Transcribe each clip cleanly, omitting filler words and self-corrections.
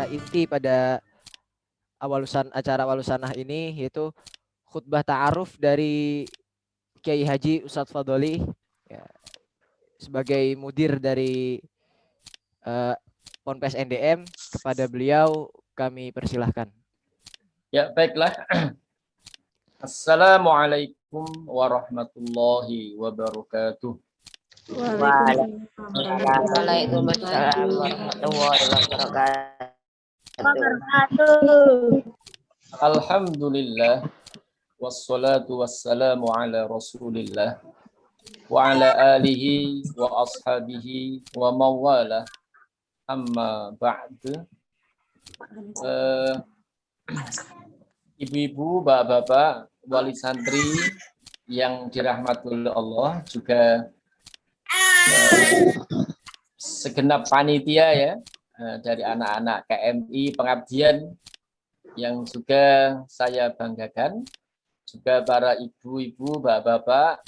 secara inti pada acara Walusanah ini, yaitu khutbah ta'aruf dari Kiai Haji Ustadz Fadoli ya, sebagai mudir dari Ponpes NDM. Kepada beliau kami persilahkan. Ya, baiklah. Assalamualaikum warahmatullahi wabarakatuh. Waalaikumsalam warahmatullahi wabarakatuh. Alhamdulillah wassalatu wassalamu ala Rasulillah wa ala alihi wa ashabihi wa mawala. Amma ba'du. Ibu-ibu, bapak-bapak, wali santri yang dirahmati oleh Allah, juga segenap panitia ya dari anak-anak KMI Pengabdian yang juga saya banggakan, juga para ibu-ibu, bapak-bapak,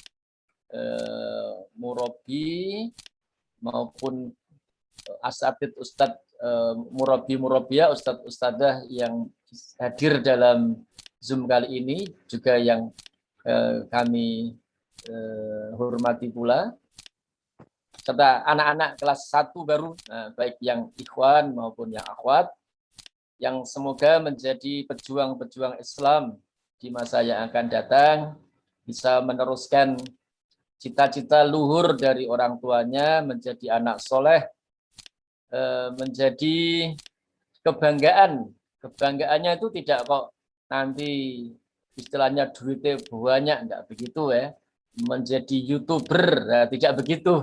murabi maupun asatid ustadz, murabi-murabiyah, ustadz-ustadzah yang hadir dalam Zoom kali ini, juga yang kami hormati pula, serta anak-anak kelas 1 baru, baik yang ikhwan maupun yang akhwat, yang semoga menjadi pejuang-pejuang Islam di masa yang akan datang, bisa meneruskan cita-cita luhur dari orang tuanya, menjadi anak soleh, menjadi kebanggaan. Kebanggaannya itu tidak kok nanti istilahnya duitnya banyak, enggak begitu ya. Menjadi YouTuber, tidak begitu.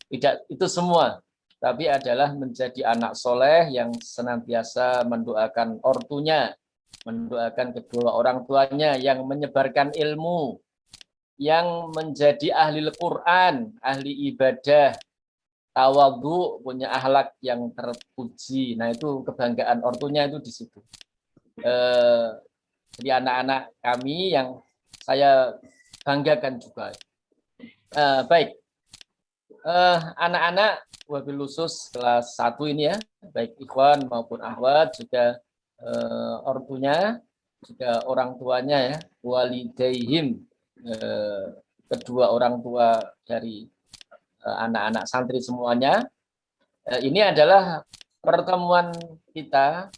Tidak itu semua, tapi adalah menjadi anak soleh yang senantiasa mendoakan ortunya, mendoakan kedua orang tuanya, yang menyebarkan ilmu, yang menjadi ahli Al-Quran, ahli ibadah, tawadhu, punya akhlak yang terpuji. Nah, itu kebanggaan ortunya itu di situ. Jadi anak-anak kami yang saya banggakan juga. Baik, anak-anak wabil khusus kelas 1 ini ya, baik ikhwan maupun akhwat, juga ortunya, juga orang tuanya ya, walidaihim, kedua orang tua dari anak-anak santri semuanya. Ini adalah pertemuan kita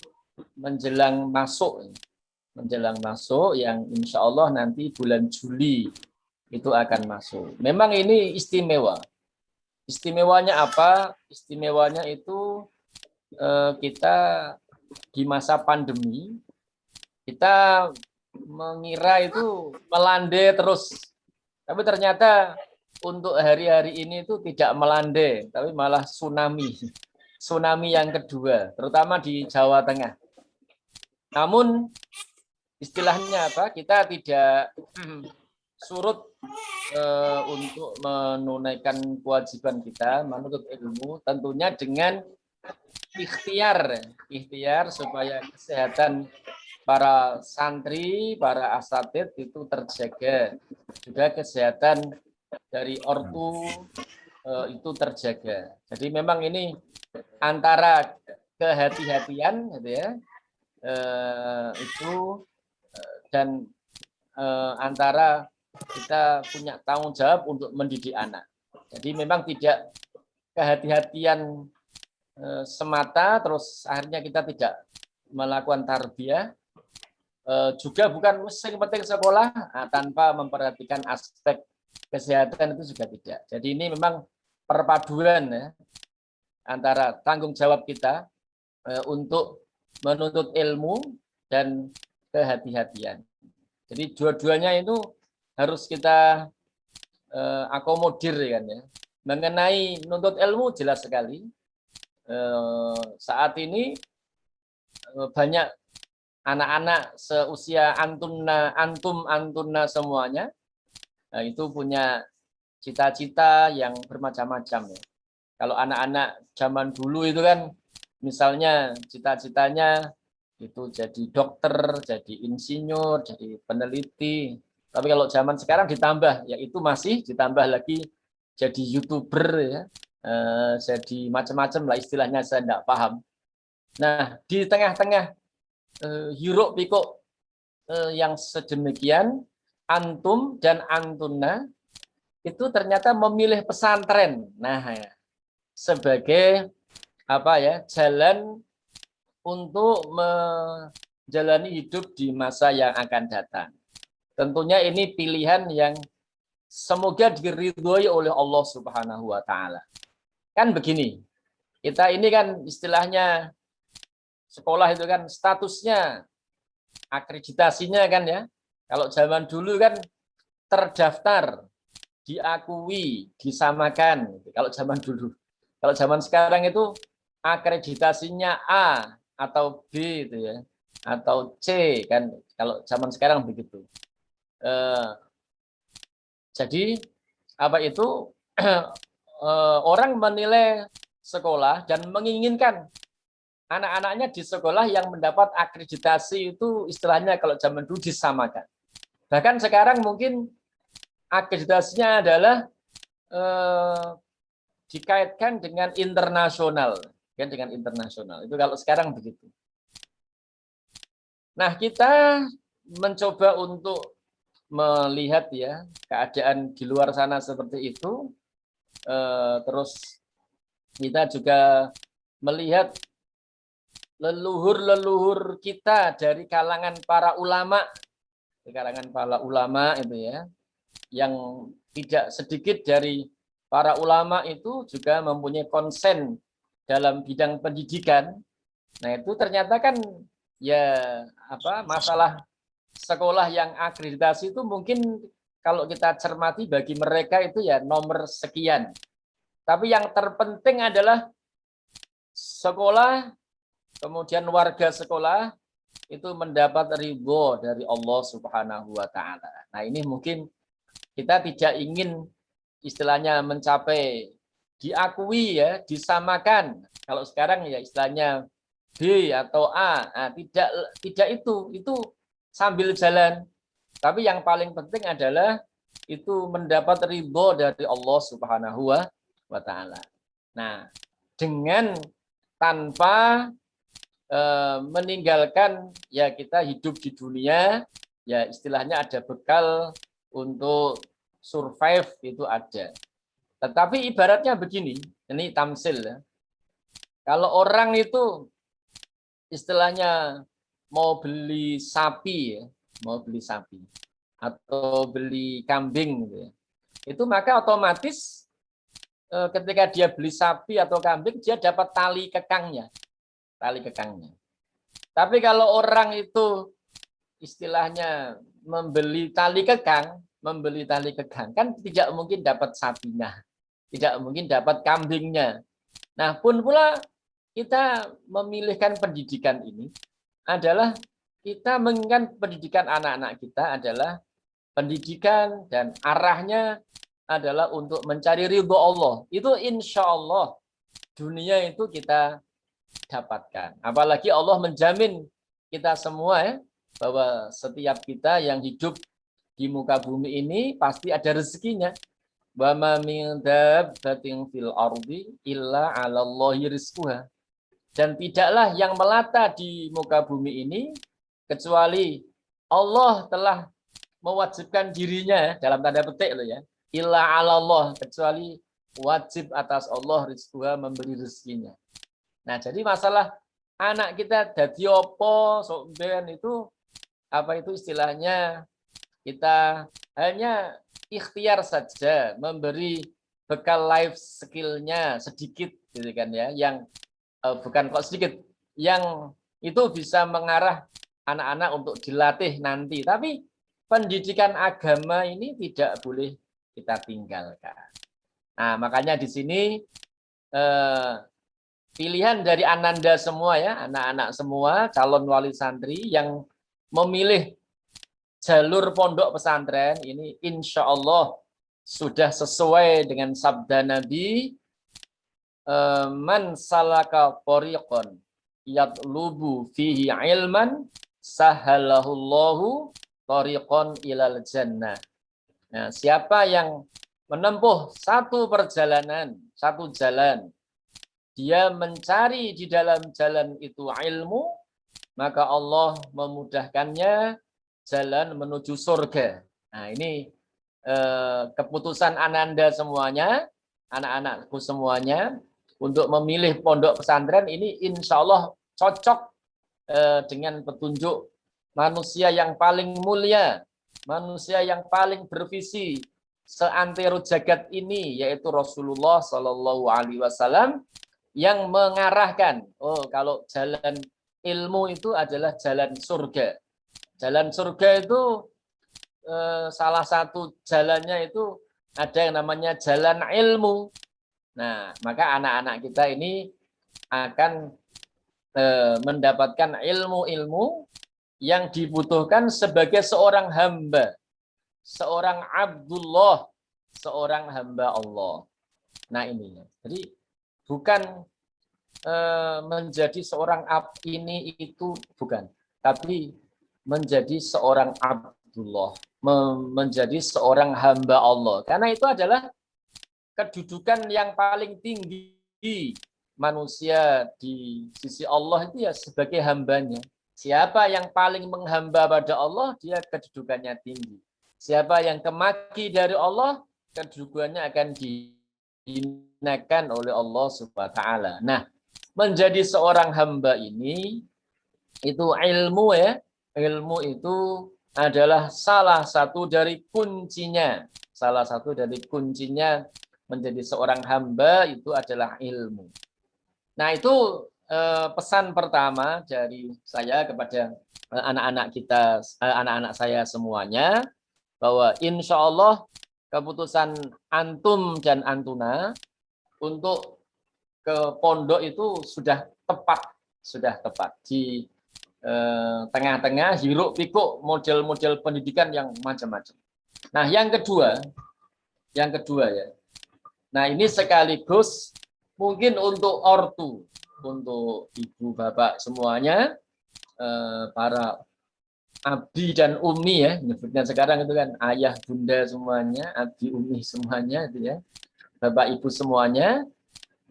menjelang masuk yang insya Allah nanti bulan Juli itu akan masuk. Memang ini istimewa. Istimewanya apa? Istimewanya itu kita di masa pandemi, kita mengira itu melandai terus. Tapi ternyata untuk hari-hari ini itu tidak melandai, tapi malah tsunami. Tsunami yang kedua, terutama di Jawa Tengah. Namun istilahnya apa? Kita tidak surut untuk menunaikan kewajiban kita menuntut ilmu, tentunya dengan ikhtiar supaya kesehatan para santri, para asatid itu terjaga, juga kesehatan dari ortu itu terjaga. Jadi memang ini antara kehati-hatian gitu ya, itu dan antara kita punya tanggung jawab untuk mendidik anak. Jadi memang tidak kehati-hatian semata, terus akhirnya kita tidak melakukan tarbiyah, juga bukan yang penting sekolah tanpa memperhatikan aspek kesehatan, itu juga tidak. Jadi ini memang perpaduan ya, antara tanggung jawab kita untuk menuntut ilmu dan kehati-hatian. Jadi dua-duanya itu harus kita akomodir kan ya. Mengenai nuntut ilmu jelas sekali. Saat ini banyak anak-anak seusia antum semuanya, itu punya cita-cita yang bermacam-macam ya. Kalau anak-anak zaman dulu itu kan misalnya cita-citanya itu jadi dokter, jadi insinyur, jadi peneliti. Tapi kalau zaman sekarang ditambah, yaitu masih ditambah lagi jadi YouTuber ya, jadi macam-macam lah istilahnya, saya tidak paham. Nah, di tengah-tengah hiruk pikuk yang sedemikian, antum dan antuna itu ternyata memilih pesantren. Nah, ya, sebagai apa ya, jalan untuk menjalani hidup di masa yang akan datang. Tentunya ini pilihan yang semoga diridhoi oleh Allah Subhanahu wa taala. Kan begini, kita ini kan istilahnya sekolah itu kan statusnya, akreditasinya kan ya. Kalau zaman dulu kan terdaftar, diakui, disamakan. Kalau zaman dulu. Kalau zaman sekarang itu akreditasinya A atau B itu ya, atau C kan. Kalau zaman sekarang begitu. Jadi apa itu orang menilai sekolah dan menginginkan anak-anaknya di sekolah yang mendapat akreditasi itu istilahnya kalau zaman dulu disamakan. Bahkan sekarang mungkin akreditasinya adalah dikaitkan dengan internasional, kan dengan internasional. Itu kalau sekarang begitu. Nah, kita mencoba untuk melihat ya keadaan di luar sana seperti itu. Terus kita juga melihat leluhur-leluhur kita dari kalangan para ulama, itu ya, yang tidak sedikit dari para ulama itu juga mempunyai konsen dalam bidang pendidikan. Nah, itu ternyata kan ya apa masalah sekolah yang akreditasi itu mungkin kalau kita cermati bagi mereka itu ya nomor sekian. Tapi yang terpenting adalah sekolah, kemudian warga sekolah itu mendapat ridho dari Allah Subhanahu wa taala. Nah, ini mungkin kita tidak ingin istilahnya mencapai diakui ya, disamakan. Kalau sekarang ya istilahnya B atau A. Nah, tidak itu sambil jalan. Tapi yang paling penting adalah itu mendapat ridho dari Allah Subhanahu wa taala. Nah, dengan tanpa meninggalkan ya kita hidup di dunia ya istilahnya ada bekal untuk survive itu ada. Tetapi ibaratnya begini, ini tamsil ya. Kalau orang itu istilahnya mau beli sapi ya, mau beli sapi atau beli kambing gitu ya. Itu maka otomatis ketika dia beli sapi atau kambing dia dapat tali kekangnya. Tapi kalau orang itu istilahnya membeli tali kekang kan tidak mungkin dapat sapinya, tidak mungkin dapat kambingnya. Nah, pun pula kita memilihkan pendidikan ini adalah kita menginginkan pendidikan anak-anak kita adalah pendidikan dan arahnya adalah untuk mencari ridho Allah. Itu insya Allah dunia itu kita dapatkan. Apalagi Allah menjamin kita semua ya, bahwa setiap kita yang hidup di muka bumi ini pasti ada rezekinya. Wa ma min dabbatin fil ardi illa 'alallahi rizquha. Dan tidaklah yang melata di muka bumi ini kecuali Allah telah mewajibkan dirinya dalam tanda petik loh ya. Illa 'alallah, kecuali wajib atas Allah rizquha, memberi rezekinya. Nah, jadi masalah anak kita dadi opo sok ben itu apa itu istilahnya kita hanya ikhtiar saja memberi bekal life skill-nya sedikit gitu kan ya, yang bukan kok sedikit, yang itu bisa mengarah anak-anak untuk dilatih nanti. Tapi pendidikan agama ini tidak boleh kita tinggalkan. Nah, makanya di sini pilihan dari Ananda semua ya, anak-anak semua calon wali santri yang memilih jalur pondok pesantren ini insya Allah sudah sesuai dengan sabda Nabi, man salaka thoriqan yatlubu fihi ilman sahalahullahu thoriqan ilal jannah. Nah, siapa yang menempuh satu perjalanan, satu jalan dia mencari di dalam jalan itu ilmu, maka Allah memudahkannya jalan menuju surga. Nah, ini keputusan Ananda semuanya, anak-anakku semuanya, untuk memilih pondok pesantren ini insya Allah cocok dengan petunjuk manusia yang paling mulia, manusia yang paling bervisi seantero jagat ini, yaitu Rasulullah Shallallahu Alaihi Wasallam, yang mengarahkan, oh kalau jalan ilmu itu adalah jalan surga. Jalan surga itu salah satu jalannya itu ada yang namanya jalan ilmu. Nah, maka anak-anak kita ini akan mendapatkan ilmu-ilmu yang dibutuhkan sebagai seorang hamba, seorang Abdullah, seorang hamba Allah. Nah ini, jadi bukan menjadi seorang ini itu bukan, tapi menjadi seorang Abdullah, menjadi seorang hamba Allah. Karena itu adalah kedudukan yang paling tinggi manusia di sisi Allah itu ya sebagai hambanya. Siapa yang paling menghamba pada Allah, dia kedudukannya tinggi. Siapa yang kemaki dari Allah, kedudukannya akan dihinakan oleh Allah Subhanahu wa taala. Nah, menjadi seorang hamba ini itu ilmu ya. Ilmu itu adalah salah satu dari kuncinya. Salah satu dari kuncinya menjadi seorang hamba itu adalah ilmu. Nah, itu pesan pertama dari saya kepada anak-anak kita, anak-anak saya semuanya, bahwa insya Allah keputusan antum dan antuna untuk ke pondok itu sudah tepat di tengah-tengah hiruk pikuk model-model pendidikan yang macam-macam. Nah, yang kedua ya. Nah, ini sekaligus mungkin untuk ortu, untuk ibu bapak semuanya, para abdi dan umi ya, nyebutnya sekarang itu kan ayah bunda semuanya, abdi umi semuanya itu ya, bapak ibu semuanya.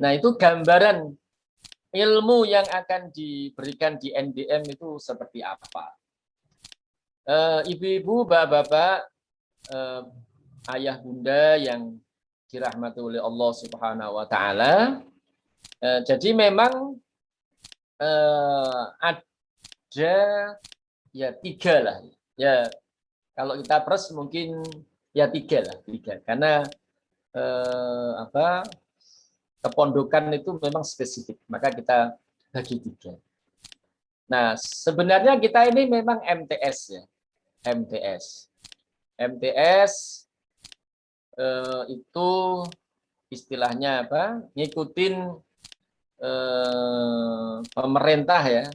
Nah, itu gambaran ilmu yang akan diberikan di NDM itu seperti apa. Ibu-ibu, bapak-bapak, ayah bunda yang dirahmati oleh Allah Subhanahu wa taala. Jadi memang ada ya 3 lah. Ya kalau kita pers mungkin ya 3 lah, 3. Karena kepondokan itu memang spesifik, maka kita bagi 3. Nah, sebenarnya kita ini memang MTS ya. MTS itu istilahnya apa? Ngikutin pemerintah ya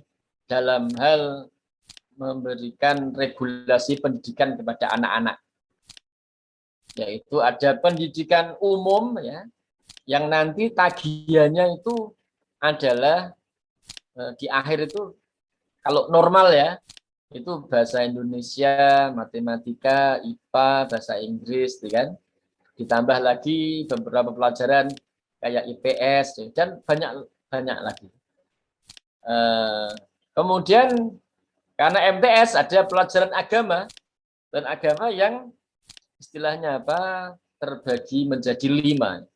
dalam hal memberikan regulasi pendidikan kepada anak-anak. Yaitu ada pendidikan umum ya, yang nanti tagihannya itu adalah di akhir itu kalau normal ya, itu bahasa Indonesia, matematika, IPA, bahasa Inggris, kan? Ditambah lagi beberapa pelajaran kayak IPS dan banyak lagi. Kemudian karena MTS ada pelajaran agama, dan agama yang istilahnya apa, terbagi menjadi 5.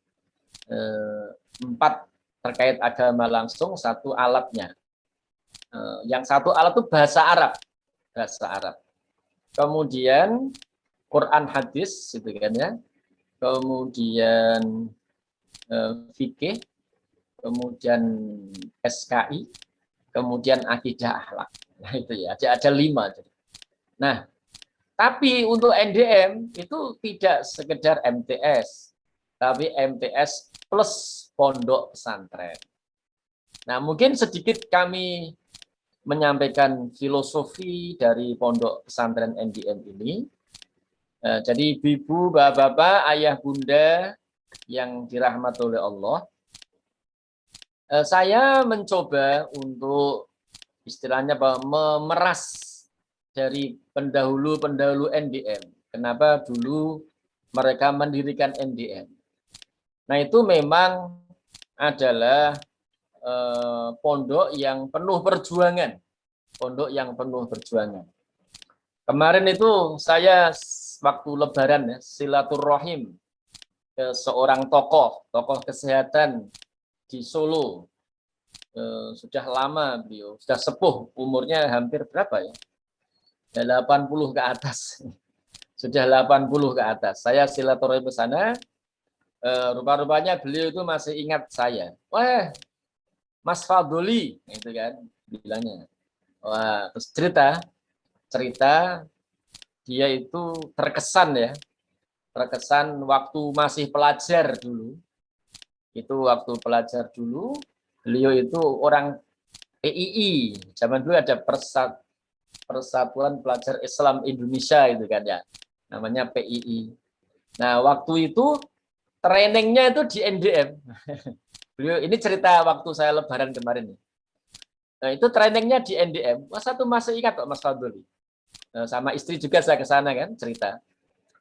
4 terkait agama langsung, 1 alatnya. Yang 1 alat itu bahasa Arab. Kemudian Quran hadis gitu kan ya. Kemudian fikih, kemudian SKI, kemudian akidah akhlak. Nah itu ya, ada 5. Nah, tapi untuk NDM itu tidak sekedar MTS, tapi MTS plus pondok pesantren. Nah, mungkin sedikit kami menyampaikan filosofi dari pondok pesantren NDM ini. Jadi ibu, bapak, ayah, bunda yang dirahmati oleh Allah, saya mencoba untuk istilahnya memeras dari pendahulu NDM. Kenapa dulu mereka mendirikan NDM? Nah, itu memang adalah pondok yang penuh perjuangan. Pondok yang penuh perjuangan. Kemarin itu saya waktu Lebaran ya, silaturahim ke seorang tokoh kesehatan di Solo. Sudah lama beliau, sudah sepuh, umurnya hampir berapa ya? 80 ke atas. Sudah 80 ke atas. Saya silaturahim ke sana, rupa-rupanya beliau itu masih ingat saya. Wah, Mas Fadoli, itu kan bilangnya. Wah, terus cerita dia itu terkesan ya, terkesan waktu masih pelajar dulu. Itu waktu pelajar dulu, beliau itu orang PII. Zaman dulu ada Persatuan Pelajar Islam Indonesia itu kan ya, namanya PII. Nah, waktu itu trainingnya itu di NDM. Beliau ini cerita waktu saya Lebaran kemarin. Nah, itu trainingnya di NDM. Mas satu masih ingat kok Mas Fadli. Sama istri juga saya ke sana kan cerita.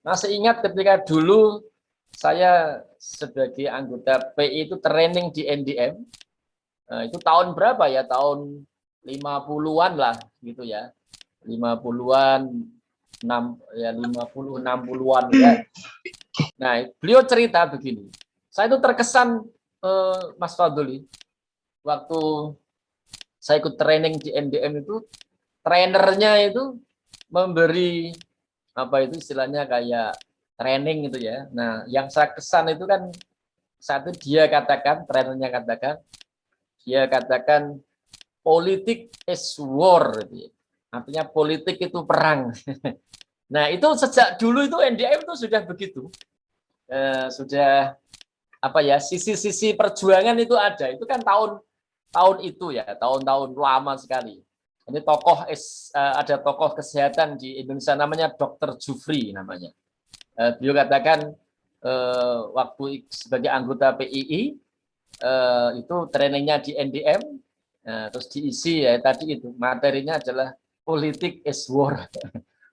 Masih ingat ketika dulu saya sebagai anggota PI itu training di NDM. Itu tahun berapa ya? Tahun 50-an lah gitu ya. 50-an, 50 60-an ya. Nah, beliau cerita begini. Saya itu terkesan Mas Fadli waktu saya ikut training di NDM itu, trainernya itu memberi apa itu istilahnya kayak training gitu ya. Nah, yang saya kesan itu kan satu dia katakan, trainernya katakan, dia katakan politik is war, gitu. Artinya politik itu perang. Nah, itu sejak dulu itu NDM itu sudah begitu, sudah apa ya, sisi-sisi perjuangan itu ada. Itu kan tahun itu ya, tahun-tahun lama sekali. Ini ada tokoh kesehatan di Indonesia namanya Dr. Jufri namanya. Beliau katakan waktu sebagai anggota PII itu trainingnya di NDM, terus diisi ya tadi itu materinya adalah politik is war,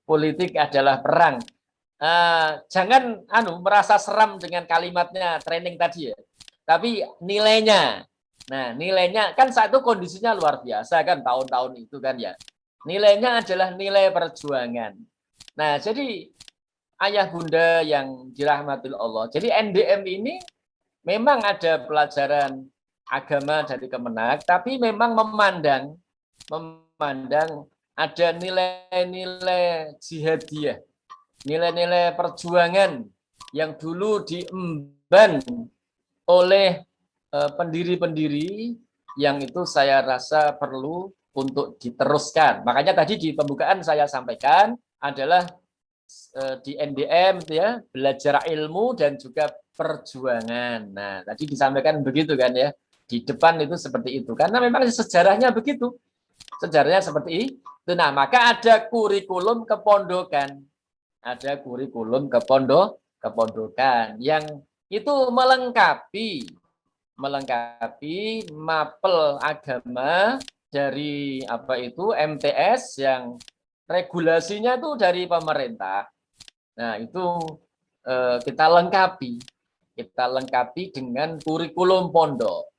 politik adalah perang. Jangan merasa seram dengan kalimatnya training tadi ya, tapi nilainya. Nah, nilainya kan saat itu kondisinya luar biasa kan tahun-tahun itu kan ya. Nilainya adalah nilai perjuangan. Nah, jadi ayah bunda yang dirahmati Allah. Jadi NDM ini memang ada pelajaran agama dari Kemenak, tapi memang memandang ada nilai-nilai jihadiyah, nilai-nilai perjuangan yang dulu diemban oleh pendiri-pendiri yang itu saya rasa perlu untuk diteruskan. Makanya tadi di pembukaan saya sampaikan adalah di NDM itu ya, belajar ilmu dan juga perjuangan. Nah, tadi disampaikan begitu kan ya. Di depan itu seperti itu. Karena memang sejarahnya begitu. Sejarahnya seperti itu. Nah, maka ada kurikulum kepondokan. Ada kurikulum kepondokan yang itu melengkapi mapel agama dari apa itu MTS yang regulasinya itu dari pemerintah. Nah, itu kita lengkapi dengan kurikulum pondok.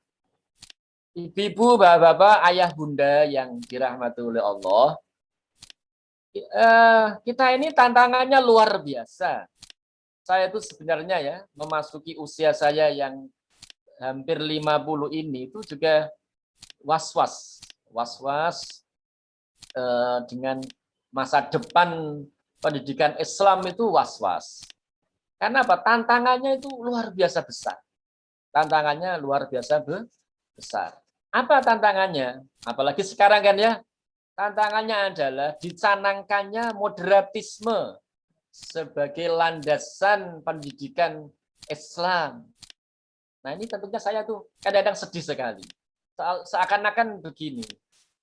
Ibu-ibu, bapak-bapak, ayah bunda yang dirahmati oleh Allah, kita ini tantangannya luar biasa. Saya itu sebenarnya ya memasuki usia saya yang hampir 50 ini itu juga was-was dengan masa depan pendidikan Islam itu was-was. Karena apa? Tantangannya itu luar biasa besar. Tantangannya luar biasa besar. Apa tantangannya? Apalagi sekarang kan ya, tantangannya adalah dicanangkannya moderatisme sebagai landasan pendidikan Islam. Nah, ini tentunya saya tuh kadang-kadang sedih sekali. Seakan-akan begini,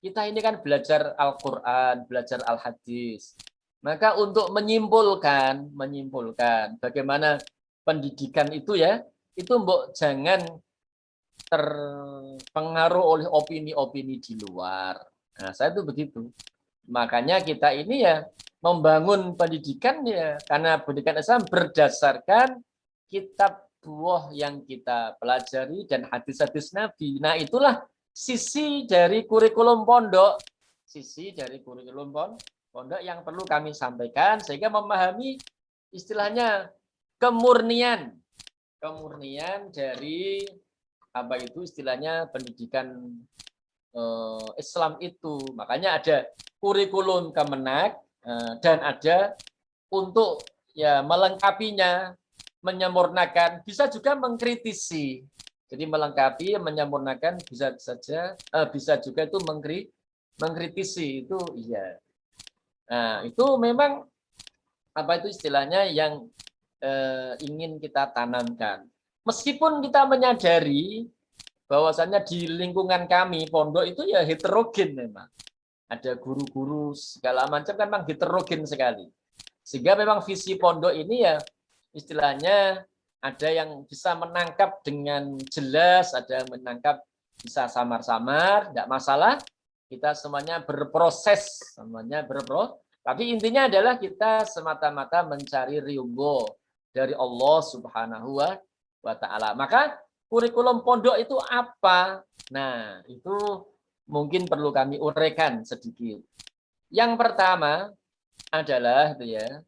kita ini kan belajar Al-Quran, belajar Al-Hadis. Maka untuk menyimpulkan bagaimana pendidikan itu ya, itu mbok jangan terpengaruh oleh opini-opini di luar. Nah, saya tuh begitu. Makanya kita ini ya membangun pendidikan ya, karena pendidikan Islam berdasarkan kitab buah yang kita pelajari dan hadis-hadis Nabi. Nah, itulah sisi dari kurikulum pondok, yang perlu kami sampaikan sehingga memahami istilahnya kemurnian dari apa itu istilahnya pendidikan Islam itu. Makanya ada kurikulum Kemenak dan ada untuk ya melengkapinya, menyempurnakan, bisa juga mengkritisi. Jadi melengkapi, menyempurnakan bisa juga itu mengkritisi itu iya. Nah, itu memang apa itu istilahnya yang ingin kita tanamkan. Meskipun kita menyadari bahwasannya di lingkungan kami pondok itu ya heterogen memang. Ada guru-guru segala macam kan memang heterogen sekali. Sehingga memang visi pondok ini ya istilahnya ada yang bisa menangkap dengan jelas, ada yang menangkap bisa samar-samar, tidak masalah. Kita semuanya berproses, tapi intinya adalah kita semata-mata mencari ridho dari Allah Subhanahu wa Ta'ala. Maka kurikulum pondok itu apa? Nah, itu mungkin perlu kami uraikan sedikit. Yang pertama adalah itu ya,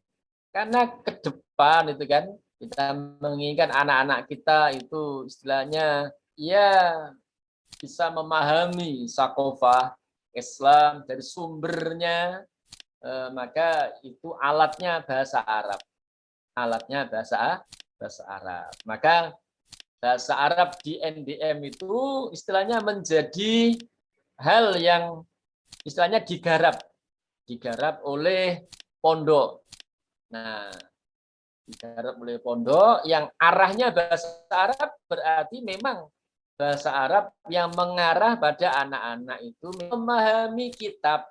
karena ke depan itu kan kita menginginkan anak-anak kita itu istilahnya ya bisa memahami sakofah Islam dari sumbernya, maka itu alatnya bahasa Arab. Maka bahasa Arab di NDM itu istilahnya menjadi hal yang istilahnya digarap oleh pondok. Nah, digarap oleh pondok yang arahnya bahasa Arab berarti memang bahasa Arab yang mengarah pada anak-anak itu memahami kitab.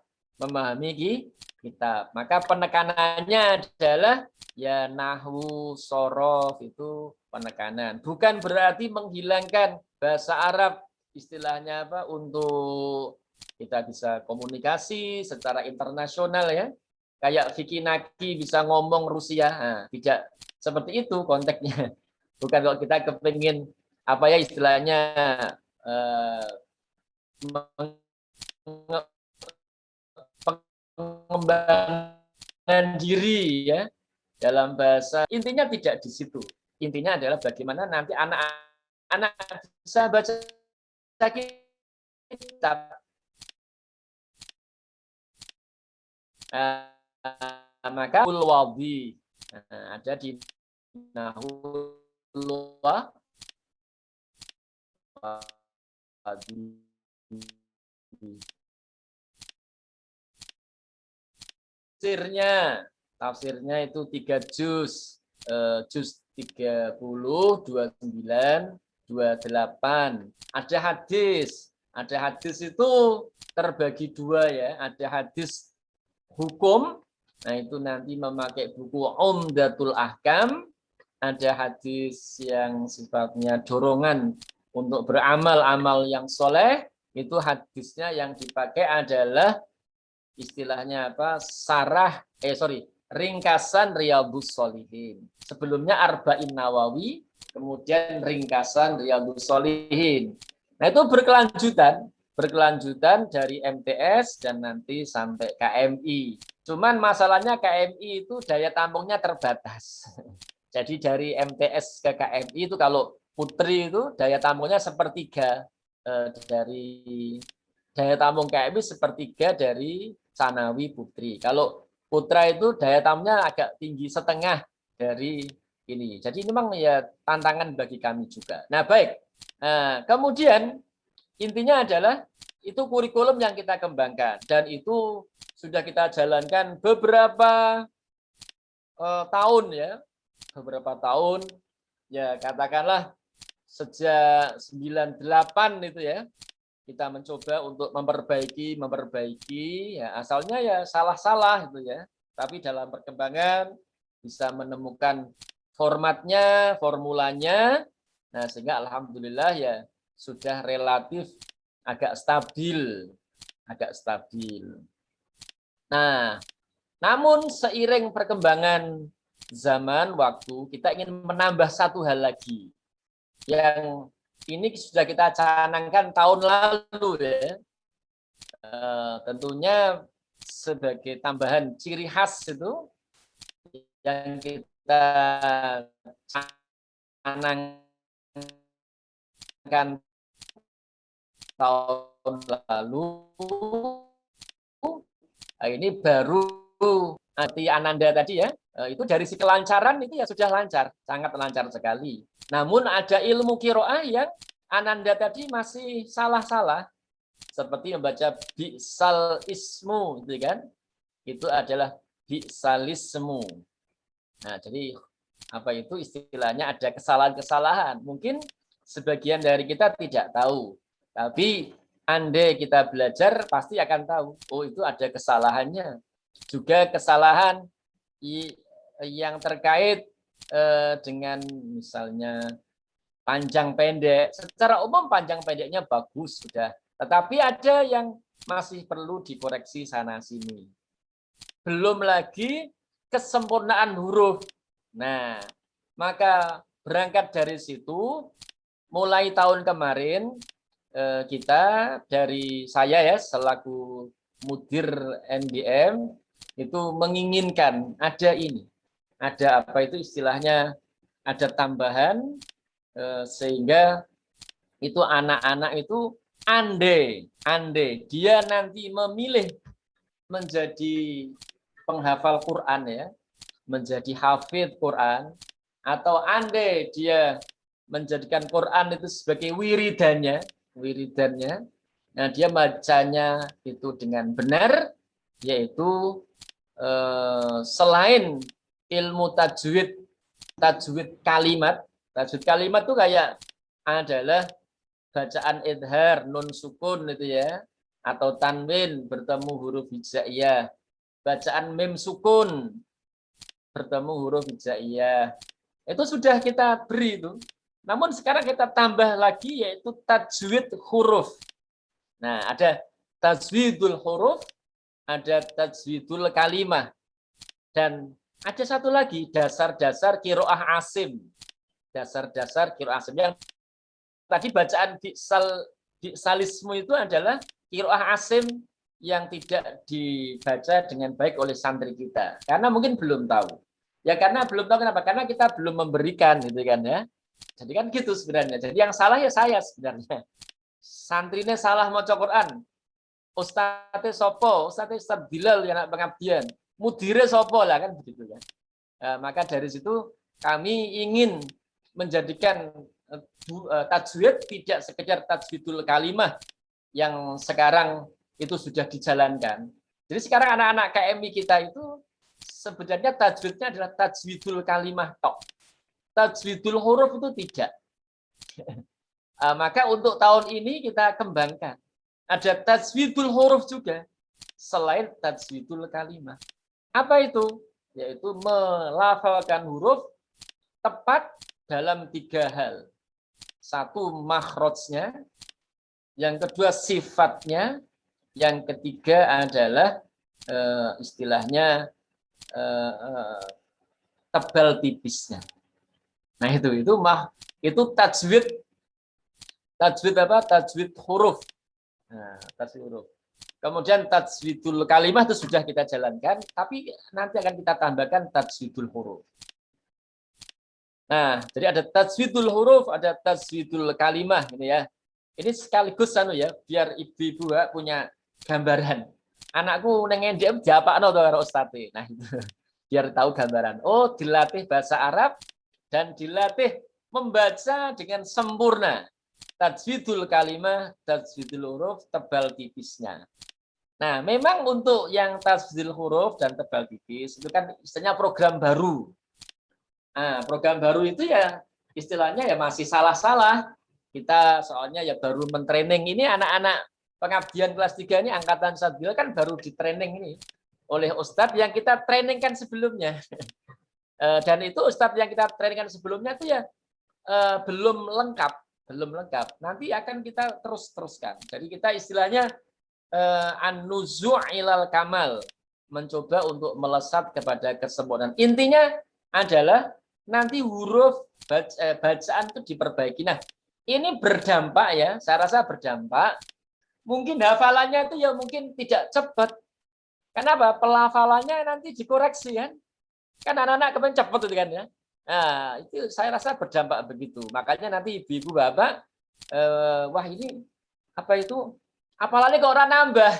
Maka penekanannya adalah ya nahwu, sorof itu penekanan. Bukan berarti menghilangkan bahasa Arab istilahnya apa untuk kita bisa komunikasi secara internasional ya. Kayak Vicky Naki bisa ngomong Rusia, nah, tidak seperti itu konteksnya. Bukan kalau kita kepingin apa ya istilahnya pengembangan diri ya dalam bahasa. Intinya tidak di situ. Intinya adalah bagaimana nanti anak-anak bisa baca kitab. Maka ulwadi ada di nahwu tafsirnya itu 3 juz, juz 30, 29, 28. Ada hadis itu terbagi 2 ya, ada hadis hukum, nah itu nanti memakai buku Umdatul Ahkam, ada hadis yang sifatnya dorongan untuk beramal-amal yang soleh, itu hadisnya yang dipakai adalah istilahnya apa? Ringkasan Riyadhus Shalihin. Sebelumnya Arba'in Nawawi, kemudian ringkasan Riyadhus Shalihin. Nah, itu berkelanjutan dari MTS dan nanti sampai KMI. Cuman masalahnya KMI itu daya tampungnya terbatas. Jadi dari MTS ke KMI itu kalau putri itu daya tampungnya sepertiga dari daya tampung KMI sepertiga dari Sanawi putri. Kalau putra itu daya tampungnya agak tinggi setengah dari ini. Jadi ini memang ya tantangan bagi kami juga. Nah, baik. Nah, kemudian intinya adalah itu kurikulum yang kita kembangkan dan itu sudah kita jalankan beberapa tahun ya. Beberapa tahun ya katakanlah sejak 98 itu ya. Kita mencoba untuk memperbaiki ya asalnya ya salah-salah gitu ya. Tapi dalam perkembangan bisa menemukan formatnya, formulanya. Nah, sehingga alhamdulillah ya sudah relatif agak stabil. Nah, namun seiring perkembangan zaman waktu kita ingin menambah satu hal lagi yang ini sudah kita canangkan tahun lalu ya. Tentunya sebagai tambahan ciri khas itu yang kita canangkan tahun lalu, ini baru arti Ananda tadi ya, itu dari si kelancaran itu ya sudah lancar, sangat lancar sekali. Namun ada ilmu qiraah yang Ananda tadi masih salah-salah, seperti membaca bi'sal ismu, gitu kan? Itu adalah bi'salismu. Nah, jadi apa itu istilahnya ada kesalahan-kesalahan. Mungkin sebagian dari kita tidak tahu, tapi andai kita belajar pasti akan tahu. Oh, itu ada kesalahannya. Juga kesalahan yang terkait dengan misalnya panjang pendek. Secara umum panjang pendeknya bagus sudah, tetapi ada yang masih perlu dikoreksi sana sini. Belum lagi kesempurnaan huruf. Nah, maka berangkat dari situ, mulai tahun kemarin kita dari saya ya selaku mudir NBM itu menginginkan ada ini, ada apa itu istilahnya, ada tambahan sehingga itu anak-anak itu andai dia nanti memilih menjadi penghafal Quran ya, menjadi hafidh Quran, atau andai dia menjadikan Quran itu sebagai wiridannya, nah dia bacanya itu dengan benar, yaitu selain ilmu tajwid kalimat itu kayak adalah bacaan idhar, nun sukun itu ya, atau tanwin bertemu huruf hijaiyah, bacaan mim sukun bertemu huruf hijaiyah, itu sudah kita beri itu. Namun sekarang kita tambah lagi yaitu tajwid huruf. Nah, ada tajwidul huruf, ada tajwidul kalimah, dan ada satu lagi dasar-dasar qiraah asim. Dasar-dasar qiraah asim yang tadi bacaan bi'salismu itu adalah qiraah asim yang tidak dibaca dengan baik oleh santri kita. Karena mungkin belum tahu. Ya karena belum tahu kenapa? Karena kita belum memberikan gitu kan ya. Jadi kan gitu sebenarnya. Jadi yang salah ya saya sebenarnya. Santrinya salah maca Quran. Ustadz sopo, Ustadz Bilal yang anak pengabdian. Mudire sopo lah kan begitu kan. Maka dari situ kami ingin menjadikan tajwid tidak sekedar tajwidul kalimah yang sekarang itu sudah dijalankan. Jadi sekarang anak-anak KMI kita itu sebenarnya tajwidnya adalah tajwidul kalimah tok. Tajwidul huruf itu tidak. Maka untuk tahun ini kita kembangkan. Ada tajwidul huruf juga selain tajwidul kalimah. Apa itu? Yaitu melafalkan huruf tepat dalam 3 hal. Satu, makhrajnya. Yang kedua, sifatnya. Yang ketiga adalah istilahnya tebal tipisnya. Nah itu tajwid apa? Tajwid huruf. Nah, tajwid huruf. Kemudian tajwidul kalimah itu sudah kita jalankan, tapi nanti akan kita tambahkan tajwidul huruf. Nah, jadi ada tajwidul huruf, ada tajwidul kalimah ini ya. Ini sekaligus ya, biar ibu-ibu punya gambaran. Anakku neng NDM diapakno to karo ustadz. Nah, itu biar tahu gambaran. Oh, dilatih bahasa Arab dan dilatih membaca dengan sempurna. Tajwidul kalimah, tajwidul huruf, tebal tipisnya. Nah, memang untuk yang tajwidul huruf dan tebal tipis itu kan istilahnya program baru. Nah, program baru itu ya istilahnya ya masih salah-salah. Kita soalnya ya baru mentraining ini anak-anak pengabdian kelas 3 ini angkatan Sadbil kan baru di training ini oleh Ustadz yang kita trainingkan sebelumnya. Dan itu Ustadz yang kita trainingkan sebelumnya itu ya belum lengkap. Nanti akan kita teruskan. Jadi kita istilahnya an-nuzu' ilal kamal, mencoba untuk melesat kepada kesempurnaan. Intinya adalah nanti huruf bacaan itu diperbaiki. Nah, ini berdampak ya, saya rasa berdampak. Mungkin hafalannya itu ya mungkin tidak cepat. Kenapa? Pelafalannya nanti dikoreksi kan. Kan anak-anak kepengen cepat itu kan ya. Nah, itu saya rasa berdampak begitu. Makanya nanti ibu-ibu bapak, wah ini apa itu? Hafalannya kok orang nambah.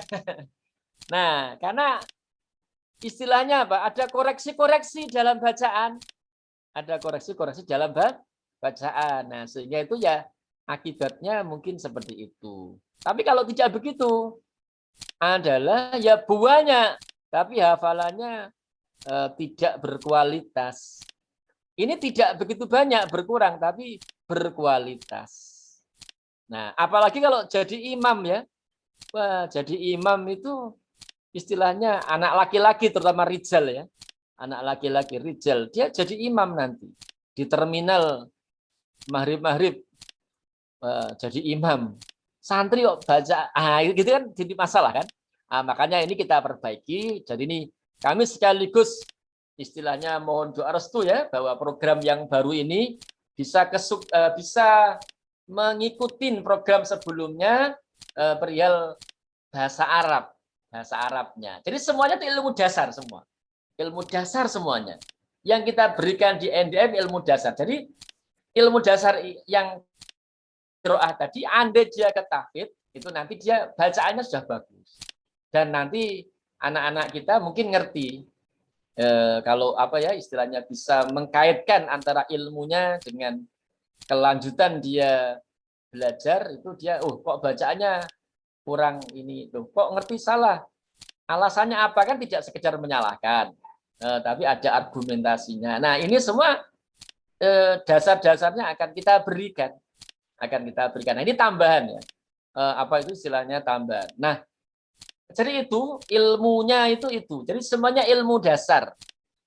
Nah, karena istilahnya apa? Ada koreksi-koreksi dalam bacaan. Ada koreksi-koreksi dalam bacaan. Nah, sehingga itu ya akibatnya mungkin seperti itu. Tapi kalau tidak begitu, adalah ya buahnya, tapi hafalannya tidak berkualitas. Ini tidak begitu banyak berkurang, tapi berkualitas. Nah, apalagi kalau jadi imam ya, wah jadi imam itu istilahnya anak laki-laki terutama rijal ya, anak laki-laki rijal dia jadi imam nanti di terminal maghrib jadi imam. Santri kok baca, gitu kan jadi masalah kan. Makanya ini kita perbaiki. Jadi ini kami sekaligus istilahnya mohon doa restu ya bahwa program yang baru ini bisa bisa mengikuti program sebelumnya perihal bahasa Arabnya. Jadi semuanya itu ilmu dasar semua, ilmu dasar semuanya. Yang kita berikan di NDM ilmu dasar. Jadi ilmu dasar yang qiraah tadi, andai dia ke tahfidz, itu nanti dia bacaannya sudah bagus. Dan nanti anak-anak kita mungkin ngerti kalau apa ya istilahnya bisa mengkaitkan antara ilmunya dengan kelanjutan dia belajar itu dia kok bacaannya kurang ini tuh, kok ngerti salah. Alasannya apa kan tidak sekedar menyalahkan, tapi ada argumentasinya. Nah, ini semua dasar-dasarnya akan kita berikan. Nah, ini tambahan ya. Apa itu istilahnya tambahan. Nah, jadi itu ilmunya itu. Jadi semuanya ilmu dasar.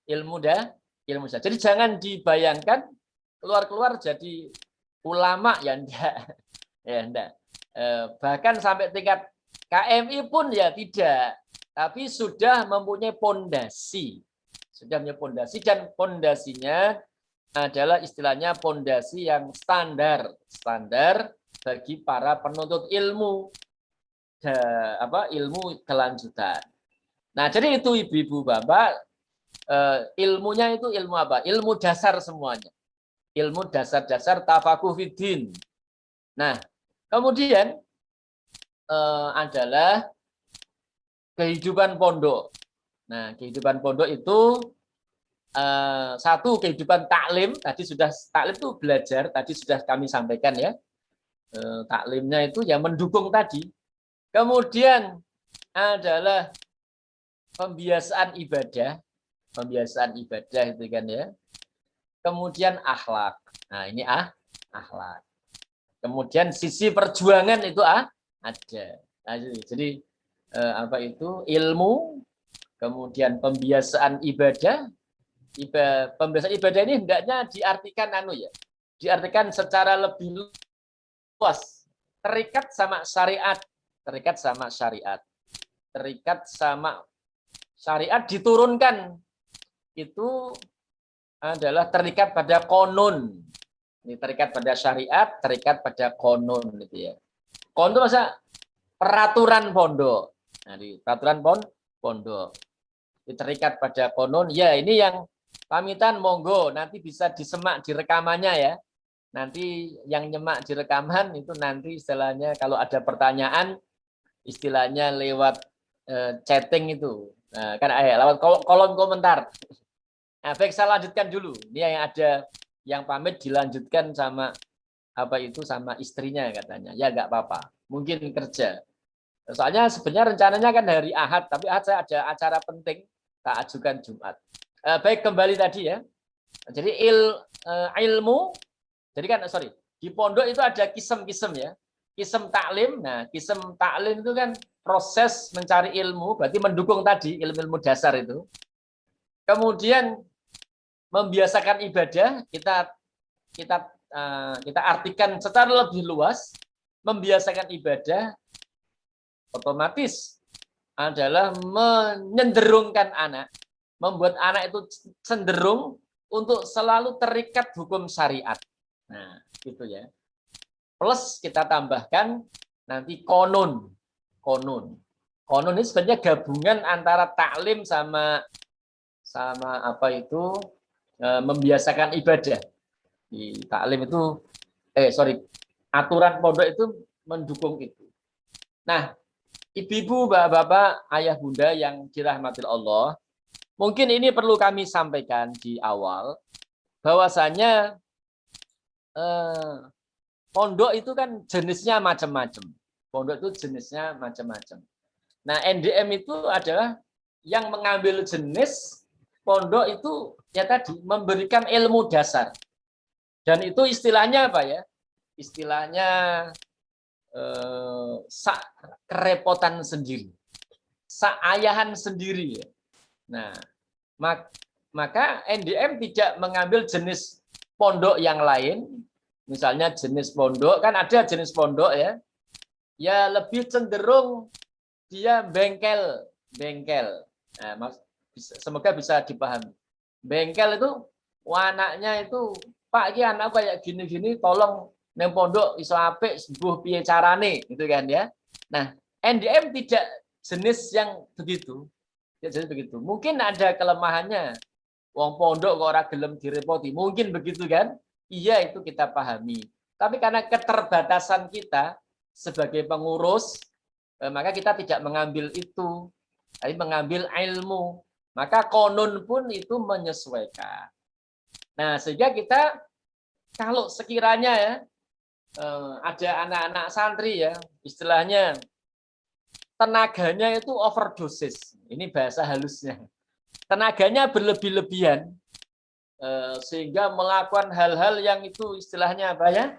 Ilmu dasar. Jadi jangan dibayangkan keluar jadi ulama ya enggak. Ya enggak. Bahkan sampai tingkat KMI pun ya tidak. Tapi sudah mempunyai pondasi. Dan pondasinya adalah istilahnya pondasi yang standar bagi para penuntut ilmu ilmu kelanjutan. Nah, jadi itu ibu-ibu bapak ilmunya itu ilmu apa? Ilmu dasar semuanya. Ilmu dasar tafakuh fiddin. Nah, kemudian adalah kehidupan pondok. Nah, kehidupan pondok itu satu kehidupan taklim, tadi sudah taklim itu belajar, tadi sudah kami sampaikan ya. Taklimnya itu ya mendukung tadi. Kemudian adalah pembiasaan ibadah itu kan ya. Kemudian akhlak. Nah, ini akhlak. Kemudian sisi perjuangan itu ada. Nah, jadi apa itu ilmu, kemudian pembiasaan ibadah. Pembiasaan ibadah ini hendaknya diartikan diartikan secara lebih luas, terikat sama syariat diturunkan itu adalah terikat pada konon. Ini terikat pada syariat, terikat pada konon gitu ya. Konon itu masa peraturan pondok. Nah, di peraturan pondok. Terikat pada konon. Ya, ini yang pamitan monggo nanti bisa disemak di rekamannya ya. Nanti yang nyemak di rekaman itu nanti istilahnya kalau ada pertanyaan istilahnya lewat chatting itu. Nah, kan lewat kolom komentar. Nah, baik saya lanjutkan dulu. Ini yang ada yang pamit dilanjutkan sama sama istrinya katanya. Ya enggak apa-apa. Mungkin kerja. Soalnya sebenarnya rencananya kan hari Ahad, tapi Ahad saya ada acara penting tak ajukan Jumat. Baik kembali tadi ya. Jadi ilmu, jadi kan di pondok itu ada kisem-kisem ya. Kisem taklim. Nah, kisem taklim itu kan proses mencari ilmu, berarti mendukung tadi ilmu-ilmu dasar itu. Kemudian membiasakan ibadah, kita artikan secara lebih luas. Membiasakan ibadah otomatis adalah menyenderungkan anak, membuat anak itu cenderung untuk selalu terikat hukum syariat. Nah, gitu ya. plus kita tambahkan nanti konun. Konun ini sebenarnya gabungan antara taklim sama apa itu membiasakan ibadah. Di taklim itu aturan pondok itu mendukung itu. Nah, ibu-ibu, bapak-bapak, ayah bunda yang dirahmati Allah, mungkin ini perlu kami sampaikan di awal bahwasanya pondok itu kan jenisnya macam-macam. Pondok itu jenisnya macam-macam. Nah, NDM itu adalah yang mengambil jenis pondok itu ya tadi memberikan ilmu dasar. Dan itu istilahnya apa ya? Istilahnya kerepotan sendiri. Seayahan sendiri ya. Nah, maka NDM tidak mengambil jenis pondok yang lain. Misalnya jenis pondok, kan ada jenis pondok ya. Ya lebih cenderung dia bengkel. Nah, semoga bisa dipahami. Bengkel itu anaknya itu, Pak, ini anak kayak gini-gini, tolong neng pondok iso apik sembuh piye carane, gitu kan ya. Nah, NDM tidak jenis yang begitu. Ya, jadi begitu. Mungkin ada kelemahannya. Wong pondok kok ora gelem direpoti. Mungkin begitu kan? Iya, itu kita pahami. Tapi karena keterbatasan kita sebagai pengurus, maka kita tidak mengambil itu, tapi mengambil ilmu. Maka konun pun itu menyesuaikan. Nah, sehingga kita kalau sekiranya ya ada anak-anak santri ya, istilahnya tenaganya itu overdosis. Ini bahasa halusnya. Tenaganya berlebih-lebihan sehingga melakukan hal-hal yang itu istilahnya apa ya?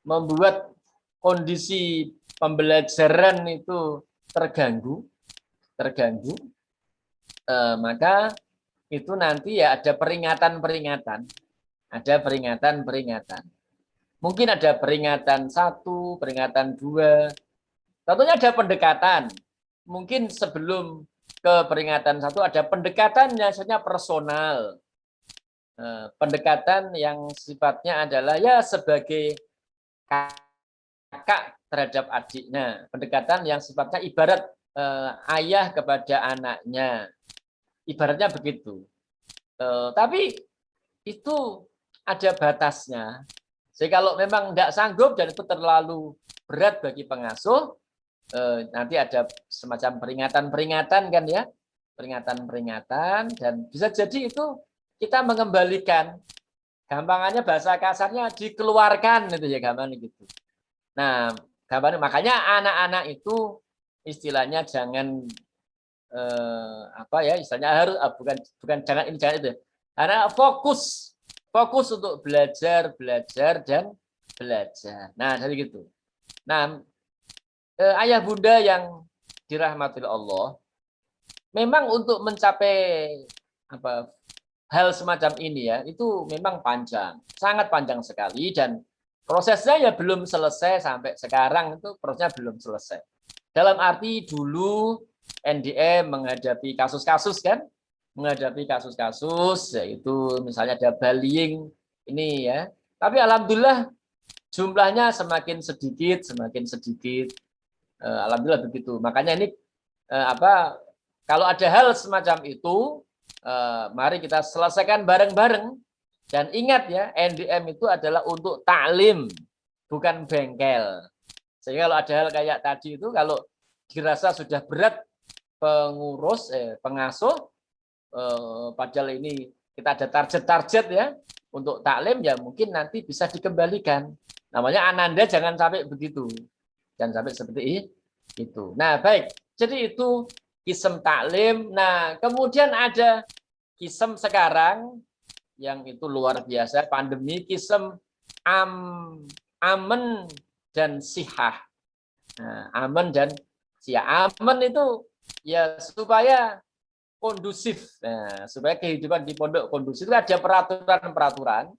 Membuat kondisi pembelajaran itu terganggu, maka itu nanti ya ada peringatan-peringatan. Mungkin ada peringatan 1, peringatan 2. Tentunya ada pendekatan. Mungkin sebelum ke peringatan 1 ada pendekatan yang sifatnya personal. Pendekatan yang sifatnya adalah ya sebagai kakak terhadap adiknya. Pendekatan yang sifatnya ibarat ayah kepada anaknya. Ibaratnya begitu. Tapi itu ada batasnya. Jadi kalau memang tidak sanggup dan itu terlalu berat bagi pengasuh, nanti ada semacam peringatan-peringatan kan ya. Peringatan-peringatan, dan bisa jadi itu kita mengembalikan. Gampangannya bahasa kasarnya dikeluarkan itu ya, gampang gitu. Nah, gambarnya makanya anak-anak itu istilahnya jangan istilahnya harus bukan jangan ini jangan itu. Karena fokus untuk belajar dan belajar. Nah, jadi gitu. Nah, ayah bunda yang dirahmati Allah, memang untuk mencapai hal semacam ini ya, itu memang panjang, sangat panjang sekali, dan prosesnya ya belum selesai sampai sekarang, itu prosesnya belum selesai. Dalam arti dulu NDM menghadapi kasus-kasus kan, yaitu misalnya ada bullying ini ya. Tapi alhamdulillah jumlahnya semakin sedikit. Alhamdulillah begitu. Makanya ini kalau ada hal semacam itu, mari kita selesaikan bareng-bareng. Dan ingat ya, NDM itu adalah untuk taklim, bukan bengkel. Sehingga kalau ada hal kayak tadi itu, kalau dirasa sudah berat pengasuh, padahal ini kita ada target ya untuk taklim, ya mungkin nanti bisa dikembalikan. Namanya ananda, jangan sampai begitu. Jangan sampai seperti itu. Nah, baik. Jadi itu kisem taklim. Nah, kemudian ada kisem sekarang yang itu luar biasa, pandemi, kisem aman dan sihah. Nah, aman dan sihah. Aman itu ya supaya kondusif. Nah, supaya kehidupan di pondok kondusif, itu ada peraturan-peraturan